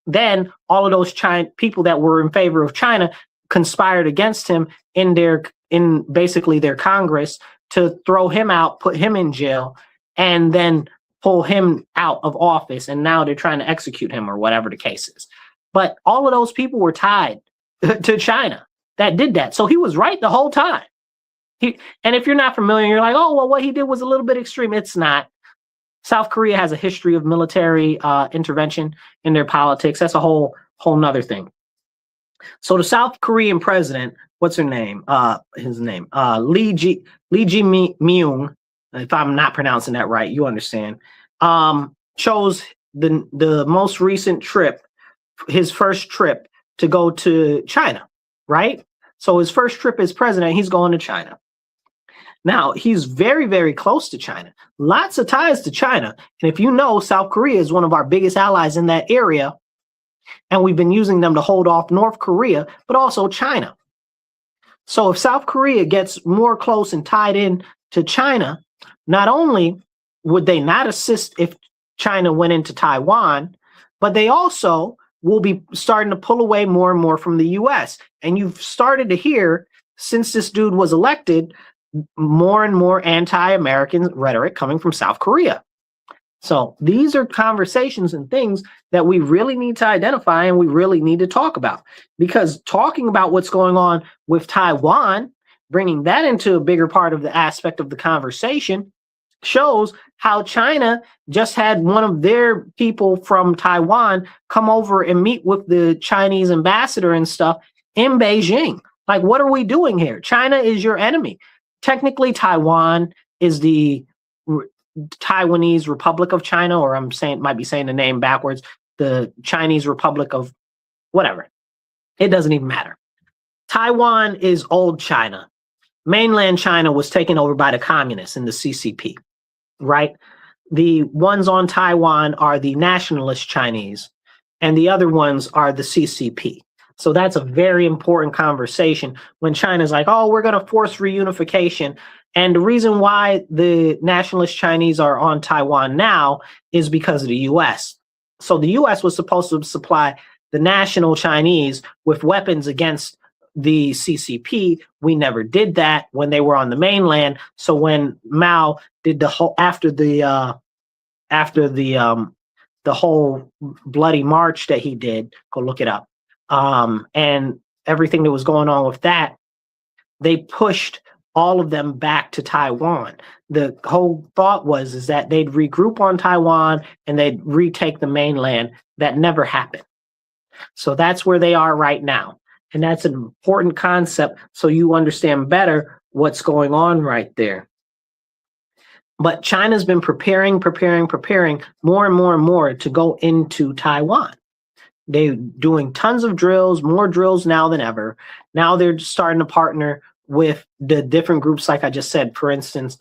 A: Then all of those people that were in favor of China conspired against him in basically their Congress to throw him out, put him in jail, and then pull him out of office. And now they're trying to execute him or whatever the case is. But all of those people were tied to China that did that. So he was right the whole time. And if you're not familiar, you're like, oh, well, what he did was a little bit extreme. It's not. South Korea has a history of military intervention in their politics. That's a whole nother thing. So the South Korean president, what's her name? His name, Lee Jae-myung, if I'm not pronouncing that right, you understand, chose the most recent trip, his first trip to go to China, right? So his first trip as president, he's going to China. Now, he's very, very close to China, lots of ties to China. And if you know, South Korea is one of our biggest allies in that area. And we've been using them to hold off North Korea, but also China. So if South Korea gets more close and tied in to China, not only would they not assist if China went into Taiwan, but they also will be starting to pull away more and more from the US. And you've started to hear, since this dude was elected, more and more anti-American rhetoric coming from South Korea. So these are conversations and things that we really need to identify and we really need to talk about, because talking about what's going on with Taiwan, bringing that into a bigger part of the aspect of the conversation, shows how China just had one of their people from Taiwan come over and meet with the Chinese ambassador and stuff in Beijing. Like, what are we doing here? China is your enemy. Technically, Taiwan is the Taiwanese Republic of China, or might be saying the name backwards, the Chinese Republic of whatever. It doesn't even matter. Taiwan is old China. Mainland China was taken over by the communists in the CCP, right? The ones on Taiwan are the nationalist Chinese, and the other ones are the CCP. So that's a very important conversation when China's like, oh, we're going to force reunification. And the reason why the nationalist Chinese are on Taiwan now is because of the US. So the US was supposed to supply the national Chinese with weapons against the CCP. We never did that when they were on the mainland. So when Mao did the whole after the whole bloody march that he did, go look it up, and everything that was going on with that, they pushed all of them back to Taiwan. The whole thought is that they'd regroup on Taiwan and they'd retake the mainland. That never happened. So that's where they are right now. And that's an important concept so you understand better what's going on right there. But China's been preparing more and more and more to go into Taiwan. They're doing tons of drills, more drills now than ever. Now they're starting to partner with the different groups, like I just said, for instance,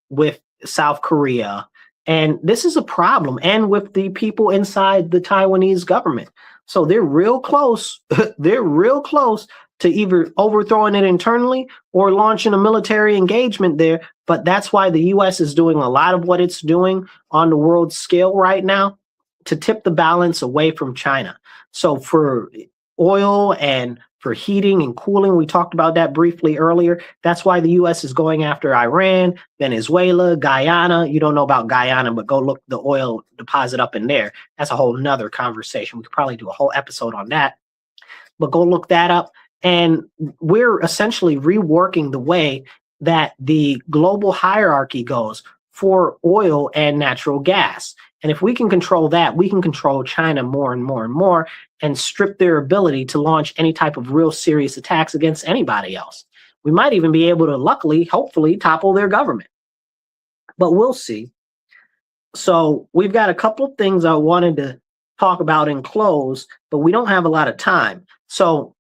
A: with South Korea. And this is a problem, and with the people inside the Taiwanese government. So they're real close. They're real close to either overthrowing it internally or launching a military engagement there. But that's why the US is doing a lot of what it's doing on the world scale right now to tip the balance away from China. So for oil and for heating and cooling, we talked about that briefly earlier. That's why the US is going after Iran, Venezuela, Guyana. You don't know about Guyana, but go look the oil deposit up in there. That's a whole nother conversation. We could probably do a whole episode on that, but go look that up. And we're essentially reworking the way that the global hierarchy goes for oil and natural gas. And if we can control that, we can control China more and more and more and strip their ability to launch any type of real serious attacks against anybody else. We might even be able to, luckily, hopefully, topple their government. But we'll see. So we've got a couple of things I wanted to talk about and close, but we don't have a lot of time. So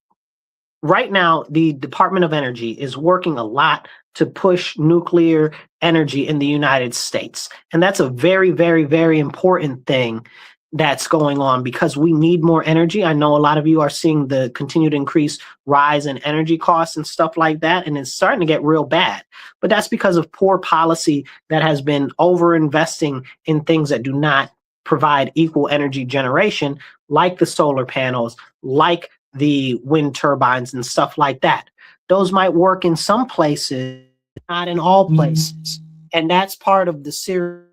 A: right now, the Department of Energy is working a lot to push nuclear energy in the United States. And that's a very, very, very important thing that's going on because we need more energy. I know a lot of you are seeing the continued rise in energy costs and stuff like that, and it's starting to get real bad. But that's because of poor policy that has been over-investing in things that do not provide equal energy generation, like the solar panels, like the wind turbines and stuff like that. Those might work in some places, not in all places. And that's part of the series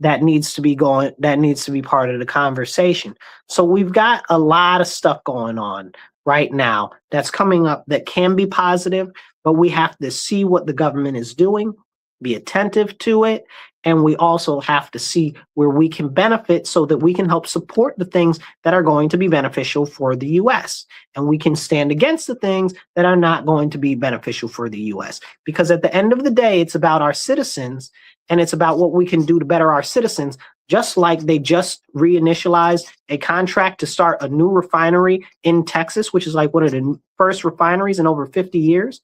A: that needs to be part of the conversation. So we've got a lot of stuff going on right now that's coming up that can be positive, but we have to see what the government is doing, be attentive to it, and we also have to see where we can benefit so that we can help support the things that are going to be beneficial for the US. And we can stand against the things that are not going to be beneficial for the US. Because at the end of the day, it's about our citizens and it's about what we can do to better our citizens, just like they just reinitialized a contract to start a new refinery in Texas, which is like one of the first refineries in over 50 years.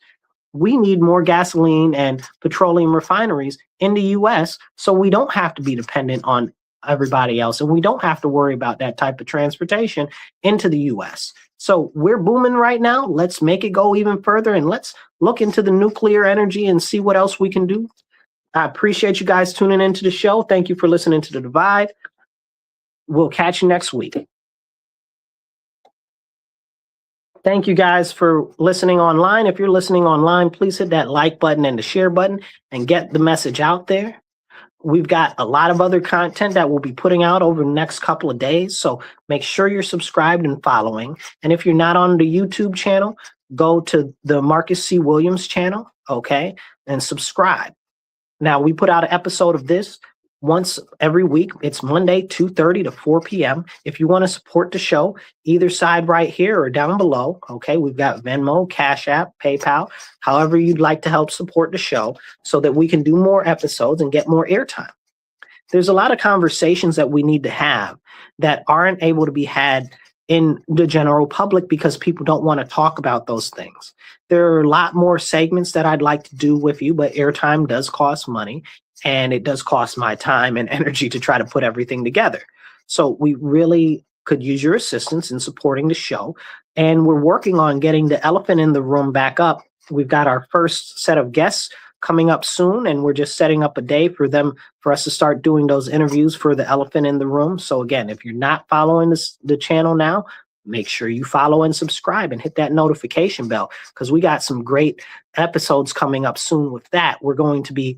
A: We need more gasoline and petroleum refineries in the US so we don't have to be dependent on everybody else and we don't have to worry about that type of transportation into the US. So we're booming right now. Let's make it go even further and let's look into the nuclear energy and see what else we can do. I appreciate you guys tuning into the show. Thank you for listening to The Divide. We'll catch you next week. Thank you guys for listening online. If you're listening online, please hit that like button and the share button and get the message out there. We've got a lot of other content that we'll be putting out over the next couple of days. So make sure you're subscribed and following. And if you're not on the YouTube channel, go to the Marcus C. Williams channel, okay, and subscribe. Now, we put out an episode of this once every week. It's Monday, 2:30 to 4 p.m. If you want to support the show, either side right here or down below, okay, we've got Venmo, Cash App, PayPal, however you'd like to help support the show so that we can do more episodes and get more airtime. There's a lot of conversations that we need to have that aren't able to be had in the general public because people don't want to talk about those things. There are a lot more segments that I'd like to do with you, but airtime does cost money, and it does cost my time and energy to try to put everything together. So we really could use your assistance in supporting the show, and we're working on getting the elephant in the room back up. We've got our first set of guests coming up soon, and we're just setting up a day for us to start doing those interviews for the elephant in the room. So again, if you're not following the channel now, make sure you follow and subscribe and hit that notification bell, because we got some great episodes coming up soon with that. We're going to be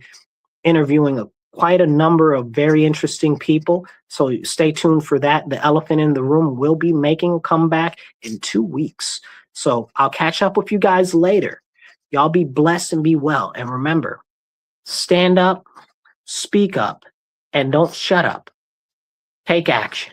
A: interviewing quite a number of very interesting people. So stay tuned for that. The elephant in the room will be making a comeback in 2 weeks. So I'll catch up with you guys later. Y'all be blessed and be well. And remember, stand up, speak up, and don't shut up. Take action.